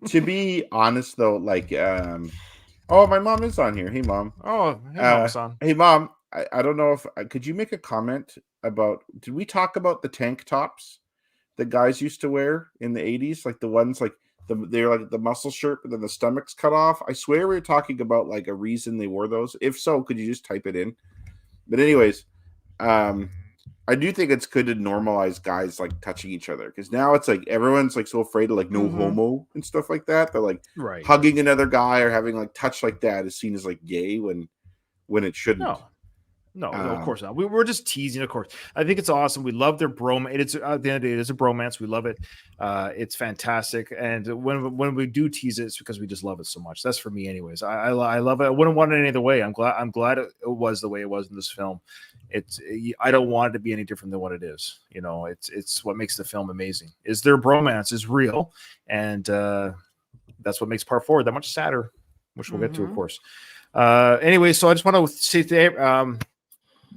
to be honest, though, like, oh, my mom is on here. Hey, mom. Oh, hey, Mama San. Hey, mom. I don't know if could you make a comment about? Did we talk about the tank tops that guys used to wear in the 80s, like the ones like they're like the muscle shirt, but then the stomach's cut off? I swear we were talking about like a reason they wore those. If so, could you just type it in? But anyways, um, I do think it's good to normalize guys like touching each other because now it's like everyone's like so afraid of like no homo and stuff like that. They're like Right. hugging another guy or having like touch like that is seen as like gay when it shouldn't. No, of course not. We're just teasing, of course. I think it's awesome. We love their bromance. It's at the end of the day, it is a bromance. We love it. It's fantastic. And when we do tease it, it's because we just love it so much. That's for me, anyways. I love it. I wouldn't want it any other way. I'm glad it was the way it was in this film. I don't want it to be any different than what it is. You know, it's what makes the film amazing. Is their bromance is real, and that's what makes part 4 that much sadder, which we'll get to, of course. Anyway, so I just want to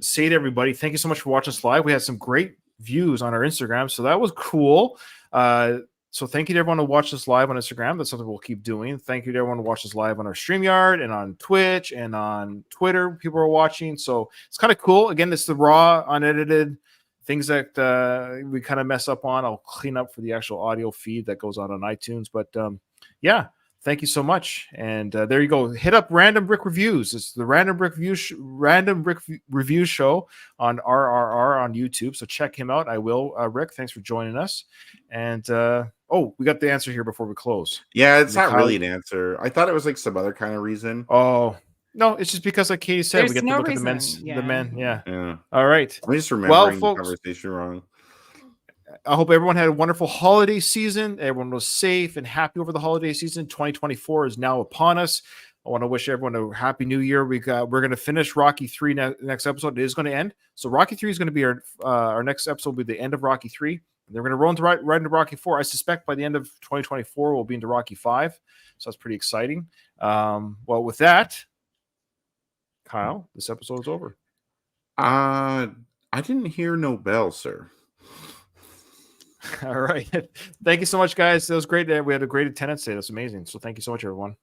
say to everybody, thank you so much for watching us live. We had some great views on our Instagram, so that was cool. So thank you to everyone who watched us live on Instagram. That's something we'll keep doing. Thank you to everyone who watched us live on our StreamYard and on Twitch and on Twitter. People are watching, so it's kind of cool. Again, it's the raw, unedited things that we kind of mess up on. I'll clean up for the actual audio feed that goes on iTunes. But yeah. Thank you so much, and there you go. Hit up Random Brick Reviews. It's the Random Brick Review Show on RRR on YouTube. So check him out. I will. Rick, thanks for joining us. And we got the answer here before we close. Yeah, it's not really an answer. I thought it was like some other kind of reason. Oh no, it's just because, like Katie said, we get to look at the men. Yeah. All right. I'm just remembering the conversation wrong. I hope everyone had a wonderful holiday season. Everyone was safe and happy over the holiday season. 2024 is now upon us. I want to wish everyone a happy new year. We're going to finish Rocky 3 next episode. It is going to end. So Rocky 3 is going to be our next episode will be the end of Rocky 3. They're going to roll into right into Rocky 4. I suspect by the end of 2024 we'll be into Rocky 5. So that's pretty exciting. Well, with that, Kyle, this episode is over. I didn't hear no bell, sir. All right. Thank you so much, guys. That was great. We had a great attendance today. That's amazing. So thank you so much, everyone.